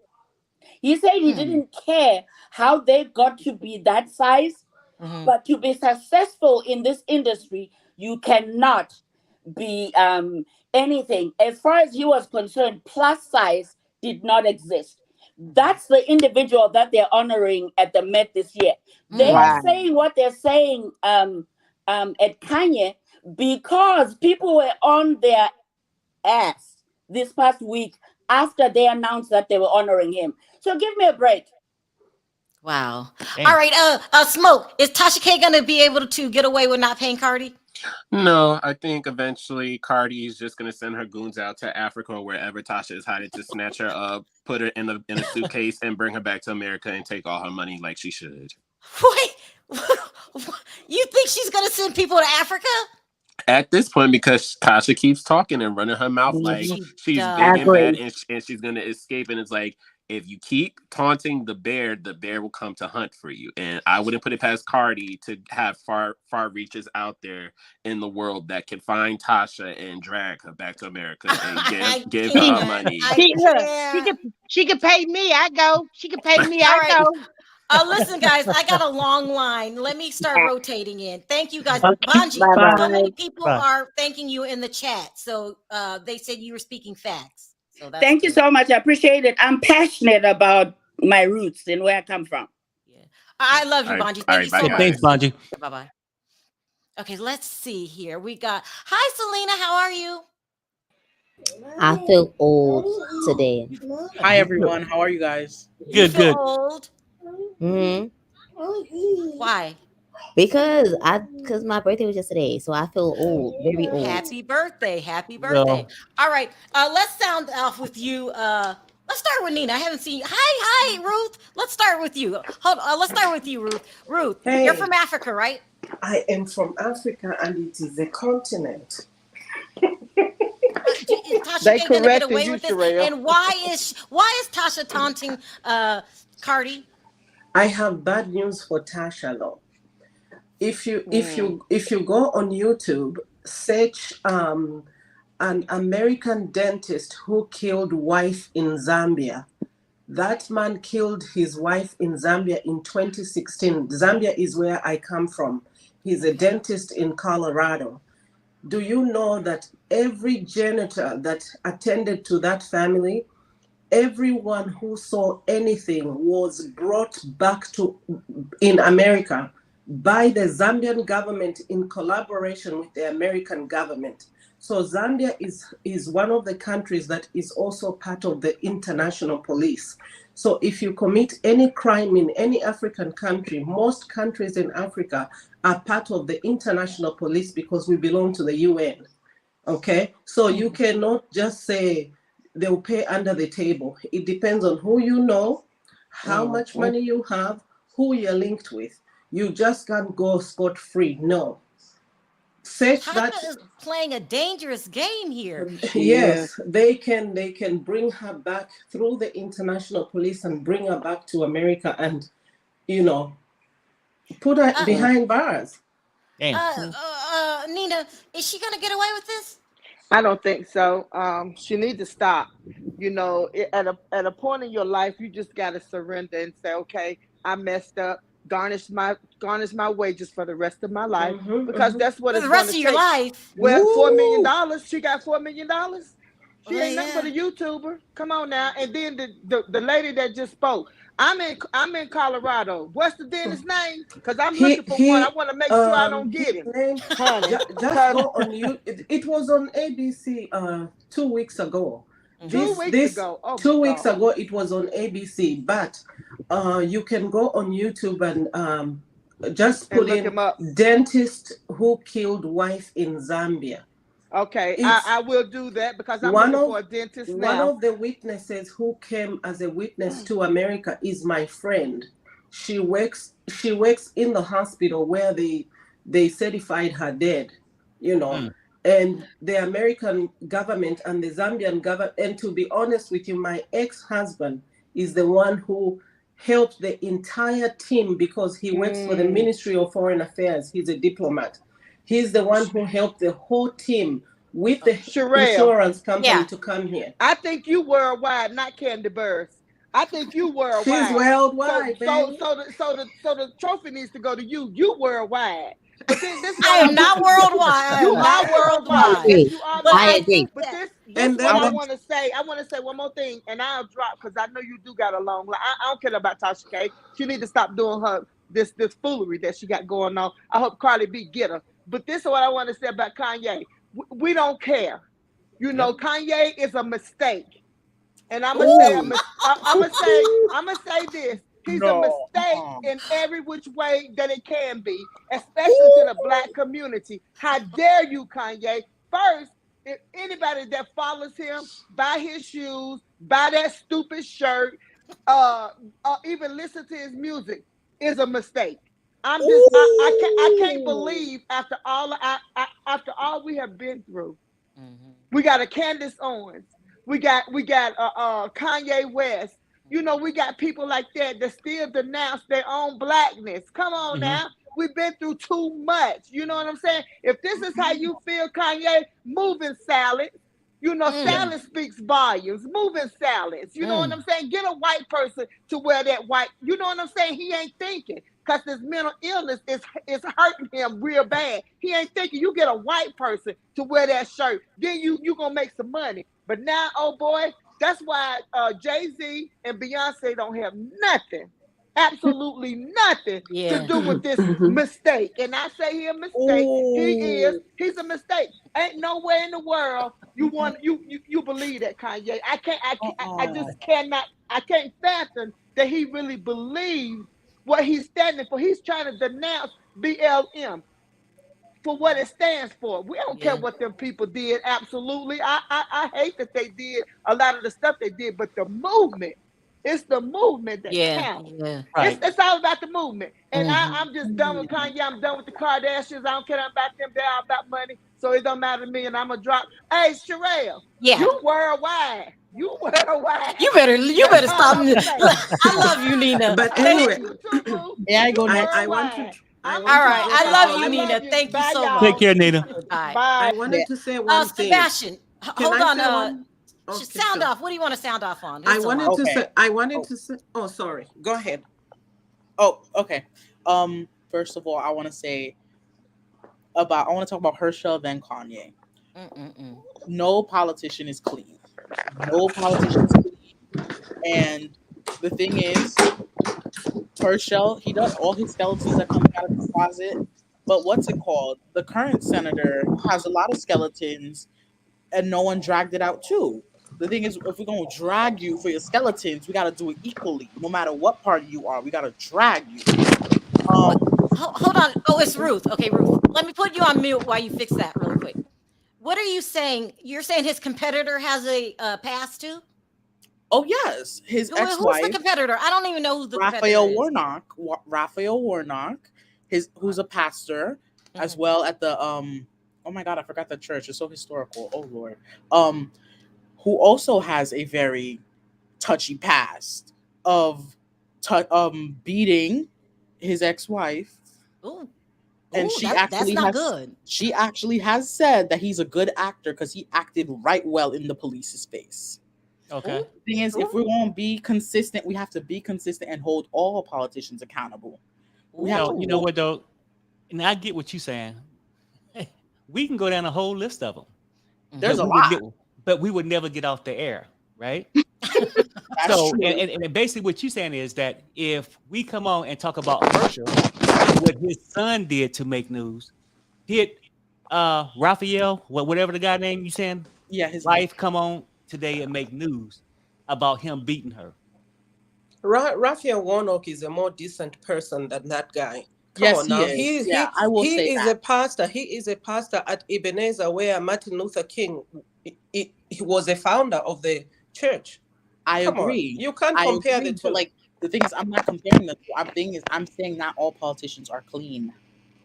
He said he didn't care how they got to be that size, but to be successful in this industry, you cannot be anything. As far as he was concerned, plus size did not exist. That's the individual that they're honoring at the Met this year. They are saying what they're saying at Kanye because people were on their ass this past week after they announced that they were honoring him. So give me a break. Wow. All right. Smoke. Is Tasha K gonna be able to get away with not paying Cardi? No, I think eventually Cardi is just gonna send her goons out to Africa or wherever Tasha is hiding to snatch her up, put her in a suitcase, and bring her back to America and take all her money like she should. Wait, you think she's gonna send people to Africa? At this point, because Tasha keeps talking and running her mouth like she's big and bad, and she's gonna escape, and it's like, if you keep taunting the bear will come to hunt for you. And I wouldn't put it past Cardi to have far reaches out there in the world that can find Tasha and drag her back to America and give her money. She can pay me. I go. She can pay me. I go. Listen, guys, I got a long line. Let me start rotating in. Thank you, guys. Bonji, so many people are thanking you in the chat. So they said you were speaking facts. So thank you so much. I appreciate it. I'm passionate about my roots and where I come from. Yeah, I love you, Bonji. Thank you so much. Thanks, Bonji. Bye-bye. Okay, let's see here. We got, hi, Selena. How are you? I feel old today. Hi, everyone. How are you guys? Good, good. Old? Mm-hmm. Why? Because my birthday was yesterday, so I feel old, very old. Happy birthday. No. All right, let's sound off with you. Let's start with Nina. I haven't seen you. Hi, Ruth. Let's start with you. Let's start with you, Ruth. Ruth, hey. You're from Africa, right? I am from Africa, and it is a continent. Is Tasha gonna get away with this? And why is Tasha taunting Cardi? I have bad news for Tasha, though. If you go on YouTube, search an American dentist who killed wife in Zambia. That man killed his wife in Zambia in 2016. Zambia is where I come from. He's a dentist in Colorado. Do you know that every janitor that attended to that family, everyone who saw anything was brought back in America by the Zambian government in collaboration with the American government. So Zambia is one of the countries that is also part of the international police. So if you commit any crime in any African country, most countries in Africa are part of the international police because we belong to the UN. Okay, so you cannot just say they'll pay under the table. It depends on who you know, how much money you have, who you're linked with. You just can't go scot-free. No. Tasha is playing a dangerous game here. Yes, they can bring her back through the international police and bring her back to America and, put her behind bars. Nina, is she gonna get away with this? I don't think so. She needs to stop. At a point in your life, you just gotta surrender and say, okay, I messed up. Garnish my wages for the rest of my life, because that's what it's the rest of your life. Well, $4 million. She got $4 million. She ain't nothing but a YouTuber. Come on now. And then the lady that just spoke. I'm in Colorado. What's the dentist's name? Because I'm looking for one. I want to make sure I don't get him. Just go on you. It was on ABC 2 weeks ago. 2 weeks ago. Oh, 2 weeks ago, it was on ABC. But you can go on YouTube and just put in dentist who killed wife in Zambia. Okay, I will do that because I'm looking for a dentist now. One of the witnesses who came as a witness to America is my friend. She works in the hospital where they certified her dead, and the American government and the Zambian government. And to be honest with you, my ex-husband is the one who helped the entire team because he works for the Ministry of Foreign Affairs. He's a diplomat. He's the one who helped the whole team with the insurance company to come here. I think you worldwide, not Candy Burrs. I think you worldwide. She's worldwide, so the trophy needs to go to you. You worldwide. But this I am not worldwide. You are worldwide. Yes, you are. I agree. But this is what I want to say. I want to say one more thing, and I'll drop because I know you do got a long line. I don't care about Tasha K. She need to stop doing her this foolery that she got going on. I hope Cardi B get her. But this is what I want to say about Kanye. We don't care. You know, Kanye is a mistake. And I'm gonna say this. He's a mistake in every which way that it can be, especially to the Black community. How dare you, Kanye? First, if anybody that follows him, buy his shoes, buy that stupid shirt, even listen to his music, is a mistake. I can't believe after all we have been through. We got a Candace Owens. We got Kanye West. You know, we got people like that still denounce their own Blackness. Come on now. We've been through too much. You know what I'm saying? If this is how you feel, Kanye, moving salad. You know, salad speaks volumes. Moving salads. You know what I'm saying? Get a white person to wear that white. You know what I'm saying? He ain't thinking. Because this mental illness is hurting him real bad. He ain't thinking. You get a white person to wear that shirt. Then you going to make some money. But now, oh boy, that's why Jay-Z and Beyonce don't have nothing, absolutely nothing to do with this mistake. And I say he a mistake. He's a mistake. Ain't nowhere in the world you believe that, Kanye. I just cannot, I can't fathom that he really believes what he's standing for. He's trying to denounce BLM for what it stands for. We don't care what them people did. Absolutely. I hate that they did a lot of the stuff they did, but the movement, it's the movement that counts. Right. It's all about the movement. And I'm just done with Kanye. I'm done with the Kardashians. I don't care about them. They're all about money. So it don't matter to me. And I'm going to drop. Hey, Sherelle. Yeah. You worldwide. You worldwide. You better stop me. I love you, Nina. But anyway. I go next. I want to. All right. I love you, Nina. Thank you so much. Take care, Nina. Bye. I wanted to say one thing. Sebastian, hold on. Sound off. What do you want to sound off on? I wanted to say. Oh, sorry. Go ahead. Oh, okay. First of all, I want to talk about Hershal, then Kanye. No politician is clean. No politician is clean. And the thing is, Hershal, he does all his skeletons are coming out of the closet. But what's it called? The current senator has a lot of skeletons, and no one dragged it out too. The thing is, if we're gonna drag you for your skeletons, we gotta do it equally. No matter what party you are, we gotta drag you. Hold on. Oh, it's Ruth. Okay, Ruth. Let me put you on mute while you fix that really quick. What are you saying? You're saying his competitor has a past too? Oh yes, his ex-wife. Who's the competitor? I don't even know who the Raphael competitor is. Raphael Warnock, who's a pastor, as well at the Oh my God, I forgot the church. It's so historical. Oh Lord. Who also has a very touchy past of beating his ex-wife. Ooh. And that's not good. She actually has said that he's a good actor because he acted right well in the police's face. Okay. The thing is, if we're going to be consistent, we have to be consistent and hold all politicians accountable. You know what though? And I get what you're saying. We can go down a whole list of them. There's a lot. But we would never get off the air, right? So, and basically what you're saying is that if we come on and talk about Hershal, what his son did to make news, did Raphael, whatever the guy name you saying, his wife come on today and make news about him beating her? Raphael Warnock is a more decent person than that guy. Yes, he is. I will say is a pastor. He is a pastor at Ebenezer, where Martin Luther King he was a founder of the church. I agree. You can't compare the two. But like the thing is, I'm not comparing the two. I'm saying not all politicians are clean.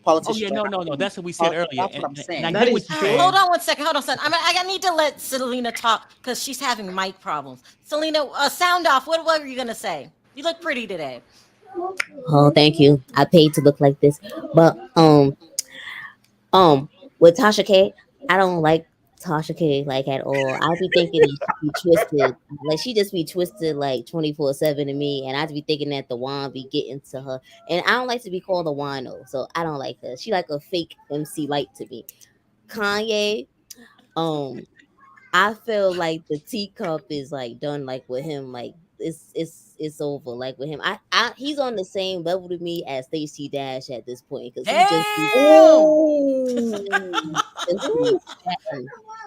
politicians. No. That's what we said earlier. That's what I'm saying. And I get what you're saying. Hold on one second. I need to let Selena talk because she's having mic problems. Selena, sound off. What were you gonna say? You look pretty today. Oh, thank you. I paid to look like this. But with Tasha K, I don't like Tasha K like at all. I be thinking she be twisted. Like she just be twisted like 24/7 to me. And I be thinking that the wine be getting to her. And I don't like to be called a wino. So I don't like her. She like a fake MC Light to me. Kanye, I feel like the teacup is like done like with him, like it's over like with him. He's on the same level to me as Stacey Dash at this point because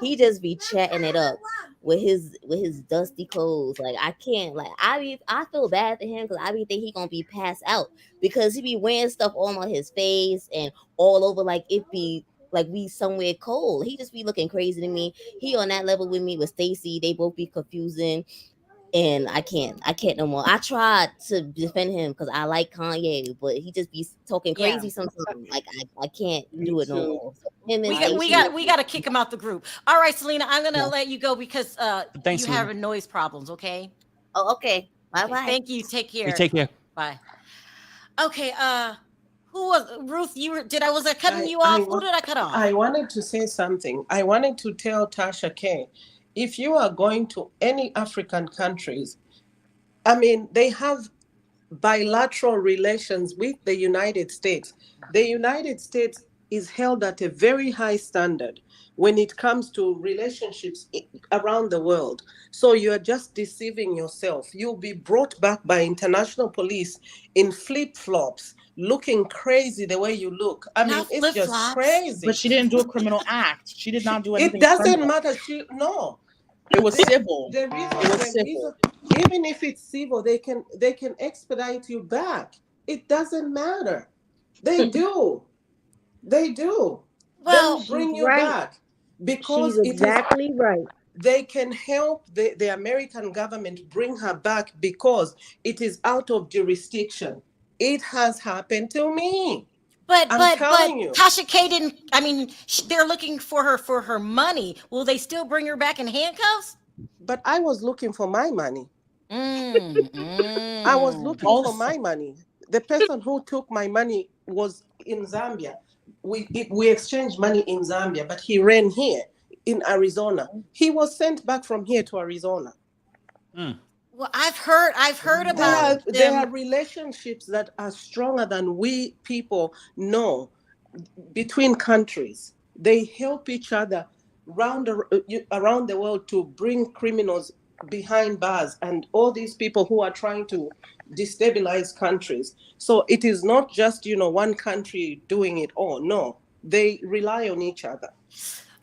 he just be chatting it up with his dusty clothes. Like I can't like I feel bad for him because I be think he gonna be passed out because he be wearing stuff all on his face and all over like it be like we somewhere cold. He just be looking crazy to me. He on that level with me with Stacey. They both be confusing. And I can't no more. I tried to defend him because I like Kanye, but he just be talking crazy sometimes. Like I can't do it no more. So we got to kick him out the group. All right, Selena, I'm gonna let you go because you having noise problems. Okay. Oh, okay. Bye. Thank you. Take care. You take care. Bye. Okay. Who was Ruth? Was I cutting you off? Who did I cut off? I wanted to say something. I wanted to tell Tasha K, if you are going to any African countries, I mean, they have bilateral relations with the United States. The United States is held at a very high standard when it comes to relationships around the world. So you're just deceiving yourself. You'll be brought back by international police in flip-flops, looking crazy the way you look. I mean, it's just crazy. But she didn't do a criminal act. She did not do anything. It doesn't criminal. matter. It was civil. It was civil. Even if it's civil, they can expedite you back. It doesn't matter. They do. Well, they'll bring you back because she's exactly right. They can help the American government bring her back because it is out of jurisdiction. It has happened to me. But Tasha K didn't. I mean, they're looking for her money. Will they still bring her back in handcuffs? But I was looking for my money. I was looking for my money. The person who took my money was in Zambia. We exchanged money in Zambia, but he ran here in Arizona. He was sent back from here to Arizona. Well, I've heard about there are relationships that are stronger than we people know between countries. They help each other around the world to bring criminals behind bars and all these people who are trying to destabilize countries. So it is not just one country doing it all. No, they rely on each other.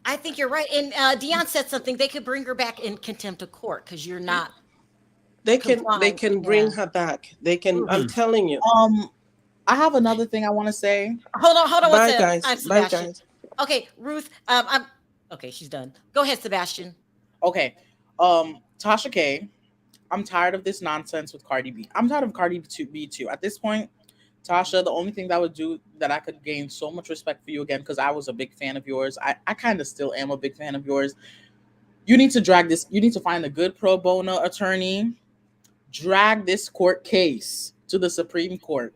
I think you're right. And Dion said something. They could bring her back in contempt of court because you're not. They can bring her back. They can. I'm telling you. I have another thing I want to say. Hold on. Bye, guys. I'm Sebastian. Bye, guys. Okay, Ruth. Okay. She's done. Go ahead, Sebastian. Okay. Tasha K. I'm tired of this nonsense with Cardi B. I'm tired of Cardi B too. At this point, Tasha, the only thing that would do that I could gain so much respect for you again, because I was a big fan of yours. I kind of still am a big fan of yours. You need to drag this. You need to find a good pro bono attorney. Drag this court case to the Supreme Court.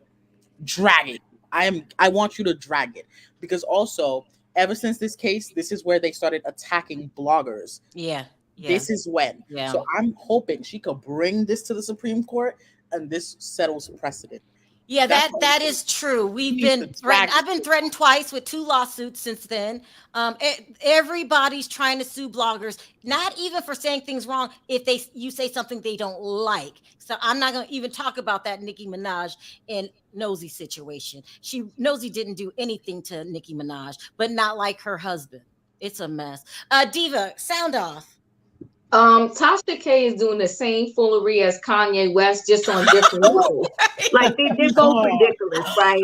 Drag it. I want you to drag it because also ever since this case, this is where they started attacking bloggers. Yeah. This is when. Yeah. So I'm hoping she could bring this to the Supreme Court and this settles precedent. Yeah, that is true. I've been threatened twice with 2 lawsuits since then. Everybody's trying to sue bloggers, not even for saying things wrong if you say something they don't like. So I'm not going to even talk about that Nicki Minaj and Nosy situation. Nosy didn't do anything to Nicki Minaj, but not like her husband. It's a mess. Diva, sound off. Tasha K is doing the same foolery as Kanye West, just on different levels. Like they're both ridiculous, right?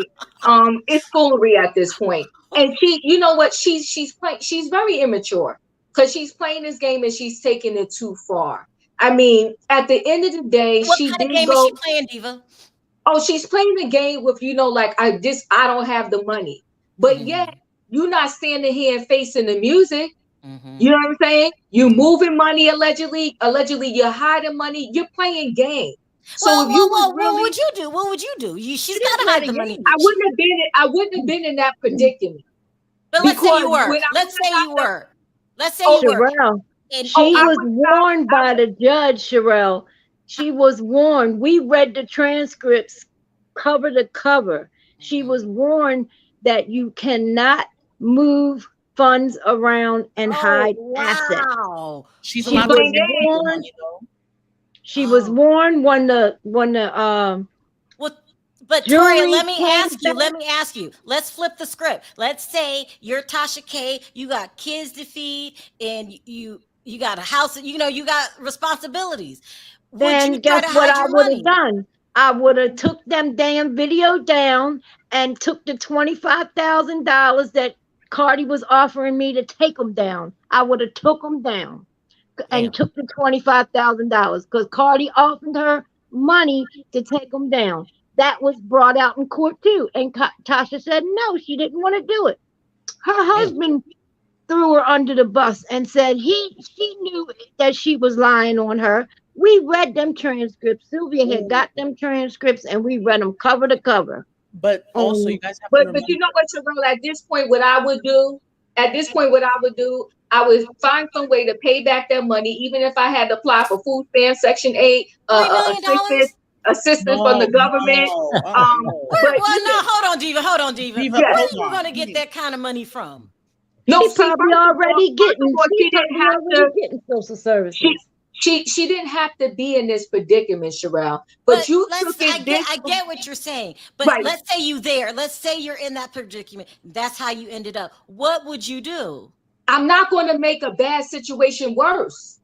It's foolery at this point. And she, you know what? She's very immature because she's playing this game and she's taking it too far. I mean, at the end of the day, what kind of game is she playing, Diva? Oh, she's playing the game with, like I don't have the money. but yet you're not standing here and facing the music. You know what I'm saying? You're moving money allegedly you're hiding money, you're playing games. So if you was really, what would you do? What would you do? She's got to hide the money. I wouldn't have been in that predicament. But let's say you were. Let's say you were. Sherelle, she was warned by the judge, Sherelle. She was warned. We read the transcripts cover to cover. She was warned that you cannot move funds around and hide assets. She was warned when the But Toria, let me ask you. Let's flip the script. Let's say you're Tasha K, you got kids to feed, and you got a house, you got responsibilities. Then guess what I would have done? I would have took them damn video down and took the $25,000 that Cardi was offering me to take them down. I would have took them down and took the $25,000 because Cardi offered her money to take them down. That was brought out in court too. And Tasha said no, she didn't want to do it. Her husband threw her under the bus and said she knew that she was lying on her. We read them transcripts. Sylvia had got them transcripts and we read them cover to cover. But also you guys have but you know what, Sherelle, at this point, what I would do, I would find some way to pay back their money, even if I had to apply for food stamps, Section 8, assistance from the government. Hold on, Diva. Where are you going to get that kind of money from? No, she's probably already getting social services. She didn't have to be in this predicament, Sherelle. But I get what you're saying. But let's say you there. Let's say you're in that predicament. That's how you ended up. What would you do? I'm not going to make a bad situation worse.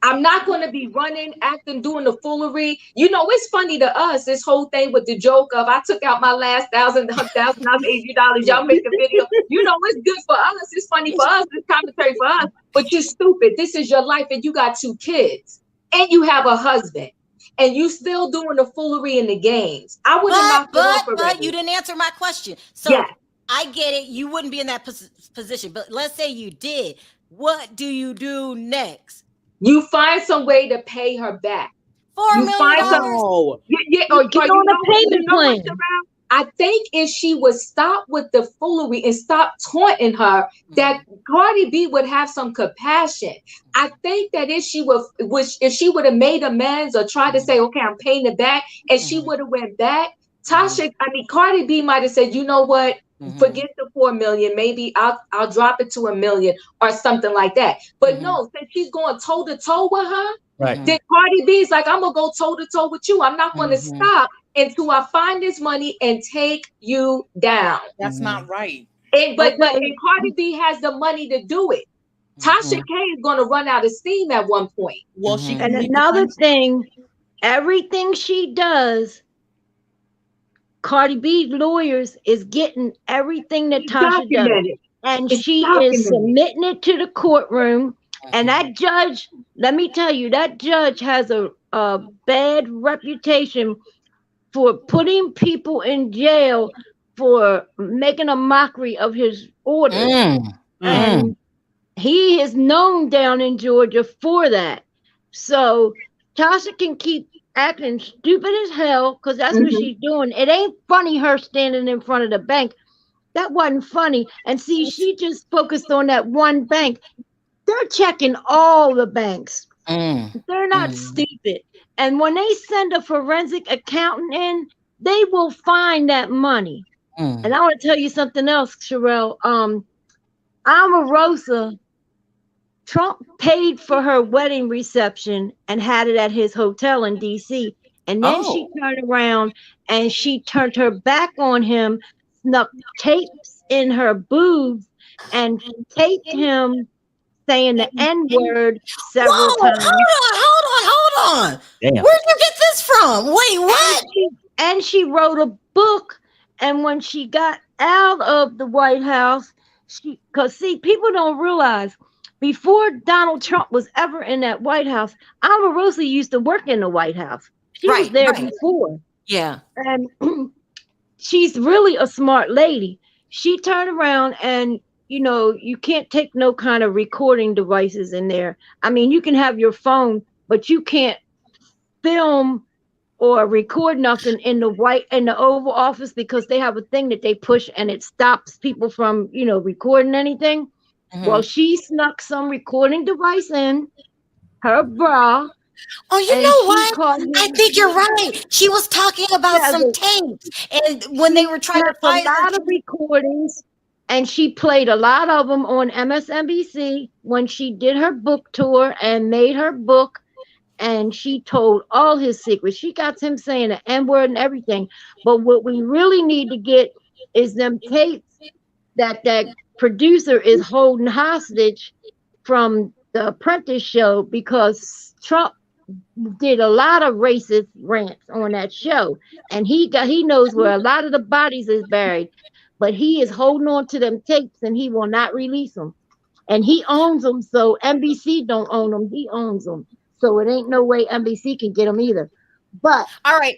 I'm not going to be running, acting, doing the foolery. It's funny to us, this whole thing with the joke of I took out my last $1,080. Y'all make a video. It's good for us. It's funny for us. It's commentary for us. But you're stupid. This is your life and you got 2 kids and you have a husband and you still doing the foolery and the games. I would have but you didn't answer my question. So I get it. You wouldn't be in that position. But let's say you did. What do you do next? You find some way to pay her back. $4 million. Or get on a payment plan. I think if she would stop with the foolery and stop taunting her, that Cardi B would have some compassion. I think that if she would have made amends or tried to say, okay, I'm paying it back, and she would have went back, Cardi B might have said, you know what? Forget the 4 million. Maybe I'll drop it to $1 million or something like that. But no, since she's going toe to toe with her, then Cardi B's like, I'm gonna go toe to toe with you. I'm not going to stop until I find this money and take you down. That's not right. And Cardi B has the money to do it. Tasha K is going to run out of steam at one point. Well, and another thing, everything she does, Cardi B's lawyers is getting everything that Tasha does, and she is submitting it to the courtroom. And that judge, let me tell you, that judge has a bad reputation for putting people in jail for making a mockery of his orders. And he is known down in Georgia for that. So Tasha can keep acting stupid as hell because that's what she's doing. It ain't funny her standing in front of the bank. That wasn't funny. And see, she just focused on that one bank. They're checking all the banks. They're not stupid. And when they send a forensic accountant in, they will find that money. And I want to tell you something else, Sherelle. Omarosa, Trump paid for her wedding reception and had it at his hotel in DC. And then she turned around and she turned her back on him, snuck tapes in her boobs, and taped him saying the N-word several times. Hold on. Damn. Where'd you get this from? Wait, what? And she wrote a book. And when she got out of the White House, because see, people don't realize, before Donald Trump was ever in that White House, Omarosa used to work in the White House. She was there before. Yeah. And she's really a smart lady. she turned around and, you know, you can't take no kind of recording devices in there. I mean, you can have your phone, but you can't film or record nothing in the Oval Office, because they have a thing that they push and it stops people from, you know, recording anything. Well, she snuck some recording device in her bra. Oh, you know what? I think you're right. She was talking about some tapes, and when they were trying to find a lot of recordings, and she played a lot of them on MSNBC when she did her book tour and made her book. And she told all his secrets. She got him saying the N-word and everything. But what we really need to get is them tapes that producer is holding hostage from the Apprentice show, because Trump did a lot of racist rants on that show. And he knows where a lot of the bodies is buried. But he is holding on to them tapes and he will not release them. And he owns them, so NBC don't own them. He owns them. So it ain't no way NBC can get them either. But all right,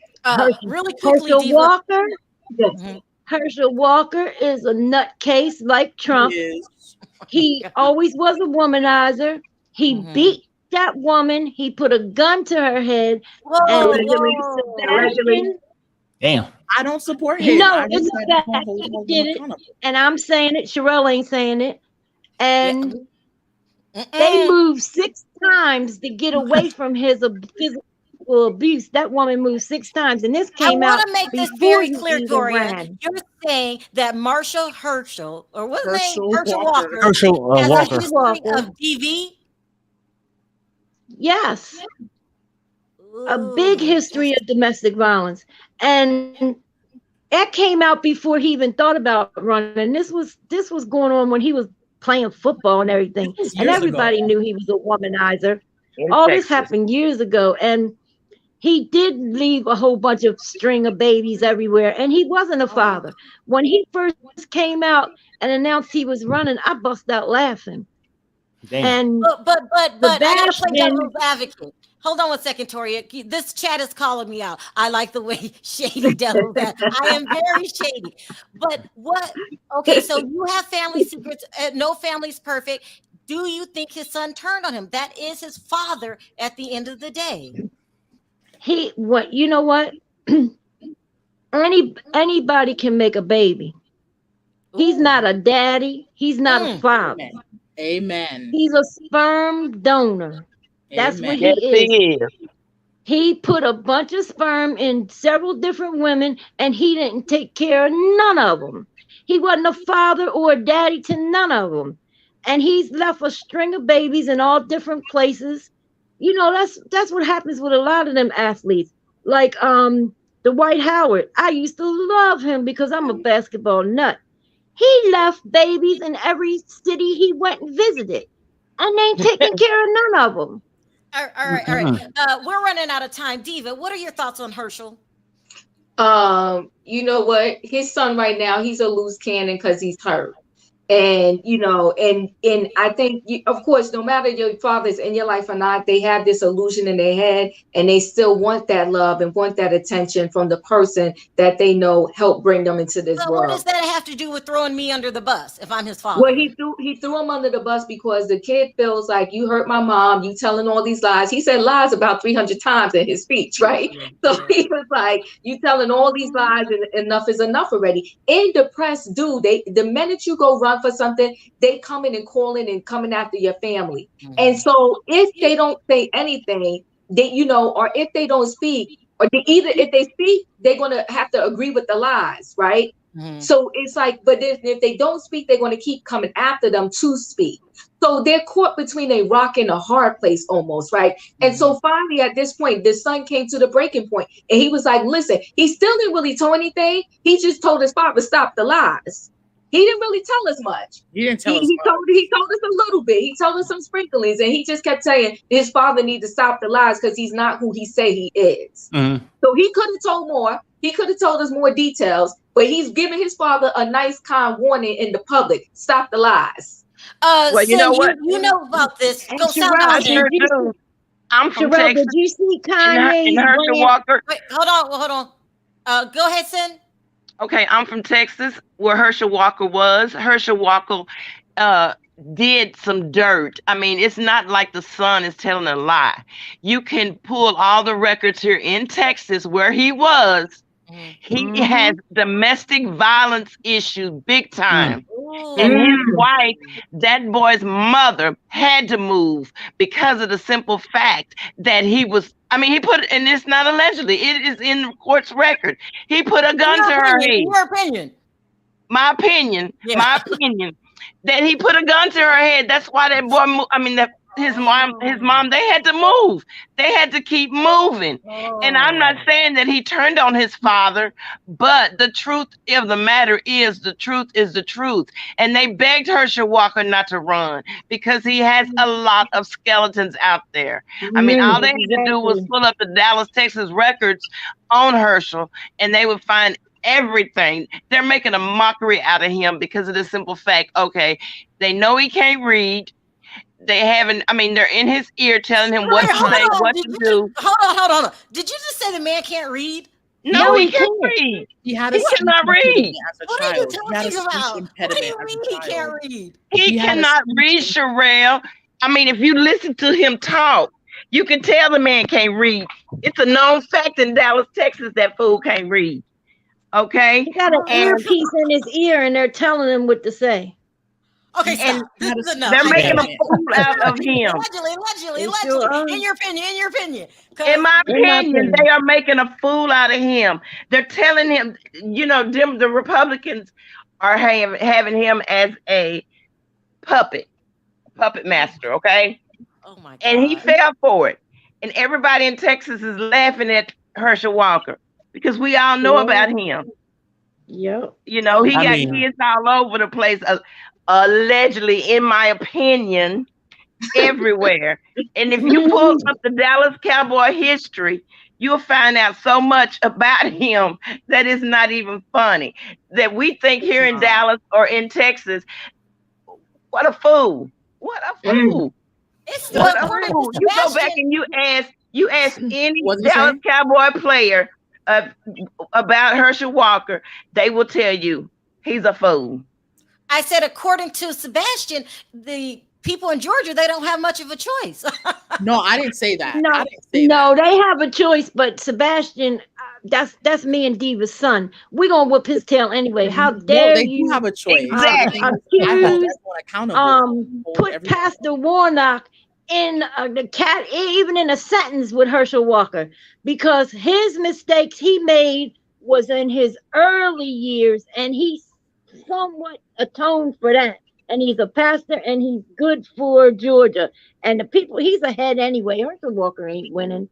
really quickly, Herschel Walker, Herschel Walker is a nutcase like Trump. He always was a womanizer. He beat that woman. He put a gun to her head. Damn. I don't support him. No, it's a fact. He did it, and I'm saying it. Sherelle ain't saying it. And they moved 6 times to get away from his physical abuse. That woman moved 6 times, and this came out. I want to make this very clear, Doria. You're saying that Marshall Herschel, or what's his name? Herschel Walker. Herschel has Walker. a history of DV? Yes. A big history of domestic violence. And that came out before he even thought about running. This was going on when he was playing football and everything. And everybody knew he was a womanizer. All this happened years ago. And he did leave a whole bunch of string of babies everywhere. And he wasn't a father. When he first came out and announced he was running, I bust out laughing. Damn. And but I gotta play devil's advocate. Hold on 1 second, Toria. This chat is calling me out. I like the way shady devil's advocate. I am very shady. But what? Okay, so you have family secrets. No family's perfect. Do you think his son turned on him? That is his father at the end of the day. You know what? Anybody can make a baby. He's not a daddy. He's not a father. Amen. He's a sperm donor. That's what he is. He put a bunch of sperm in several different women, and he didn't take care of none of them. He wasn't a father or a daddy to none of them. And he's left a string of babies in all different places. You know, that's what happens with a lot of them athletes. Like the Dwight Howard. I used to love him because I'm a basketball nut. He left babies in every city he went and visited, and they ain't taking care of none of them. All right. We're running out of time. Diva, what are your thoughts on Herschel? You know what? His son right now, he's a loose cannon because he's hurt. And, you know, and I think, of course, no matter your father's in your life or not, they have this illusion in their head, and they still want that love and want that attention from the person that they know helped bring them into this world. What does that have to do with throwing me under the bus if I'm his father? Well, he threw him under the bus because the kid feels like, you hurt my mom, you telling all these lies. He said lies about 300 times in his speech, right? So he was like, you telling all these lies, and enough is enough already. And the press do. The minute you go run for something, they come in and calling and coming after your family. And so if they don't say anything, or if they don't speak, or if they speak, they're going to have to agree with the lies, right? So it's like, but if they don't speak, they're going to keep coming after them to speak. So they're caught between a rock and a hard place almost, right? And so finally at this point, the son came to the breaking point, and he was like, listen, he still didn't really tell anything. He just told his father, stop the lies. He didn't really tell us much. He didn't tell us. He told us a little bit. He told us some sprinklings, and he just kept saying his father needs to stop the lies because he's not who he say he is. So he could have told more. He could have told us more details, but he's giving his father a nice, kind warning in the public. Stop the lies. Well, you know what? You know about this. Go sound I out. sure do. I'm from Sherelle, Texas. did you see Kanye? And Herschel Walker. Wait, hold on. Go ahead, Sin. Okay, I'm from Texas, where Herschel Walker was. Herschel Walker did some dirt. I mean, it's not like the Sun is telling a lie. You can pull all the records here in Texas where he was. He has domestic violence issues big time. And his wife, that boy's mother, had to move because of the simple fact that he was, I mean, he put, and it's not allegedly, it is in the court's record. He put a gun to her head. Your opinion. My opinion, that he put a gun to her head. That's why that boy, I mean, that his mom, they had to move. They had to keep moving. And I'm not saying that he turned on his father, but the truth of the matter is the truth is the truth. And they begged Herschel Walker not to run because he has a lot of skeletons out there. I mean, all they had to do was pull up the Dallas, Texas records on Herschel, and they would find everything. They're making a mockery out of him because of the simple fact, okay, they know he can't read. They haven't, I mean, they're in his ear telling him what to say, what to do. Hold on. Did you just say the man can't read? No, he can't read. He cannot read. What are you talking about? What do you mean he can't read? He cannot read, Sherelle. I mean, if you listen to him talk, you can tell the man can't read. It's a known fact in Dallas, Texas, that fool can't read. Okay? He got an earpiece in his ear and they're telling him what to say. Okay, so this is enough. They're making a fool out of him. Allegedly. In your opinion. In my opinion, they are making a fool out of him. They're telling him, you know, the Republicans are having him as a puppet master, okay? Oh my God. And he fell for it. And everybody in Texas is laughing at Herschel Walker because we all know about him. Yep. You know, he got kids all over the place. Allegedly, in my opinion, everywhere. And if you pull up the Dallas Cowboy history, you'll find out so much about him that is not even funny. That we think here in Dallas or in Texas, what a fool. What a fool. What a fool. You go back and you ask any Dallas Cowboy player about Herschel Walker, they will tell you he's a fool. I said, according to Sebastian, the people in Georgia, they don't have much of a choice. No, I didn't say that. No, they have a choice, but Sebastian, that's me and Diva's son. We're gonna whip his tail anyway. How dare they you? Do have a choice. Exactly. Put Pastor Warnock in the cat, even in a sentence with Herschel Walker, because his mistakes he made was in his early years, and he somewhat atoned for that. And he's a pastor, and he's good for Georgia. And the people, he's ahead anyway. Herschel Walker ain't winning.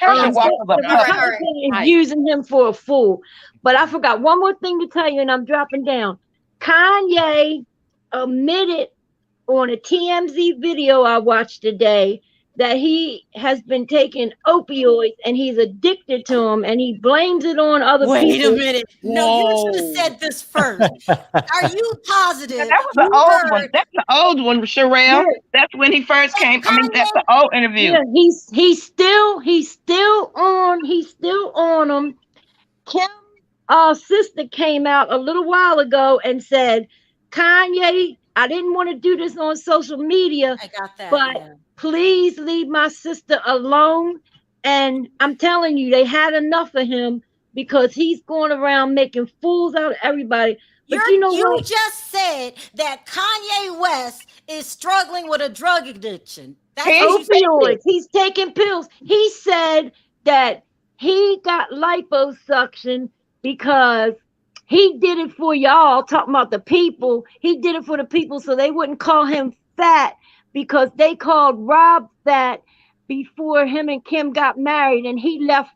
The Republican is using him for a fool. But I forgot one more thing to tell you, and I'm dropping down. Kanye admitted on a TMZ video I watched today that he has been taking opioids and he's addicted to them, and he blames it on other people. Wait a minute. No, you should have said this first. Are you positive? That was the old one. That's the old one, Sherelle. Yeah. That's when he first came. I mean, that's the old interview. Yeah, he's still on them. Kim's sister came out a little while ago and said, Kanye, I didn't want to do this on social media. I got that. But please leave my sister alone. And I'm telling you, they had enough of him because he's going around making fools out of everybody. But you just said that Kanye West is struggling with a drug addiction. That's opioids. He's taking pills. He said that he got liposuction because he did it for y'all, talking about the people. He did it for the people so they wouldn't call him fat, because they called Rob fat before him and Kim got married, and he left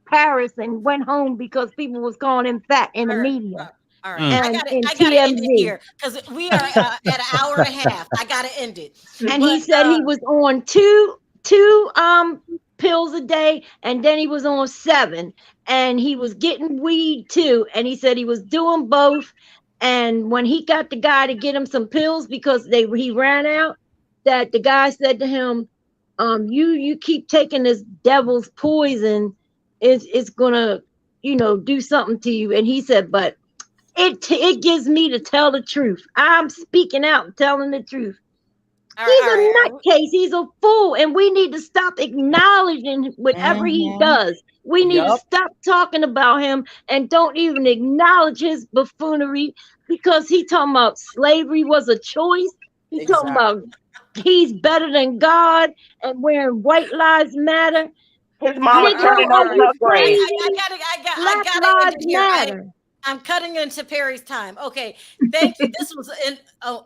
Paris and went home because people was calling him fat in the media. All right. I gotta end it here because we are at an hour and a half. I gotta end it. And he said he was on two pills a day, and then he was on 7, and he was getting weed too, and he said he was doing both. And when he got the guy to get him some pills because he ran out, that the guy said to him, you keep taking this devil's poison, it's gonna do something to you. And he said, but it gives me to tell the truth. I'm speaking out and telling the truth. He's a nutcase. He's a fool, and we need to stop acknowledging whatever he does. We need to stop talking about him and don't even acknowledge his buffoonery, because he talking about slavery was a choice. He talking about he's better than God and wearing white lives matter. His mama turning on her grave. I gotta end here. I'm cutting into Perry's time. Okay, thank you. This was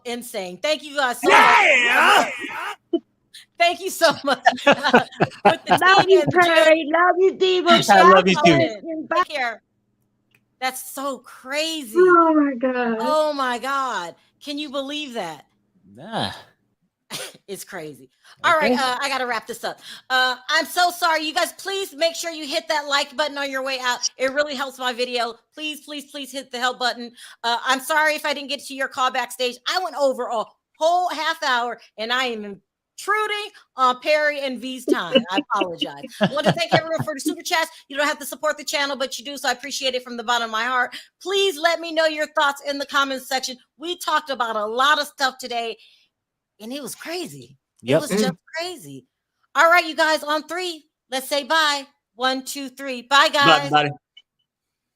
insane. Thank you guys so much. Thank you so much. Love you, Perry. Love you, Diva. I love you too. Take care. That's so crazy. Oh my God. Oh my God. Can you believe that? Nah. It's crazy. All right, I gotta wrap this up. I'm so sorry. You guys, please make sure you hit that like button on your way out. It really helps my video. Please, please, please hit the help button. I'm sorry if I didn't get to your call backstage. I went over a whole half hour and I am intruding on Perry and V's time. I apologize. I want to thank everyone for the super chats. You don't have to support the channel, but you do, so I appreciate it from the bottom of my heart. Please let me know your thoughts in the comments section. We talked about a lot of stuff today, and it was crazy. It was just crazy. All right, you guys, on 3, let's say bye. 1, 2, 3. Bye, guys. Bye, everybody.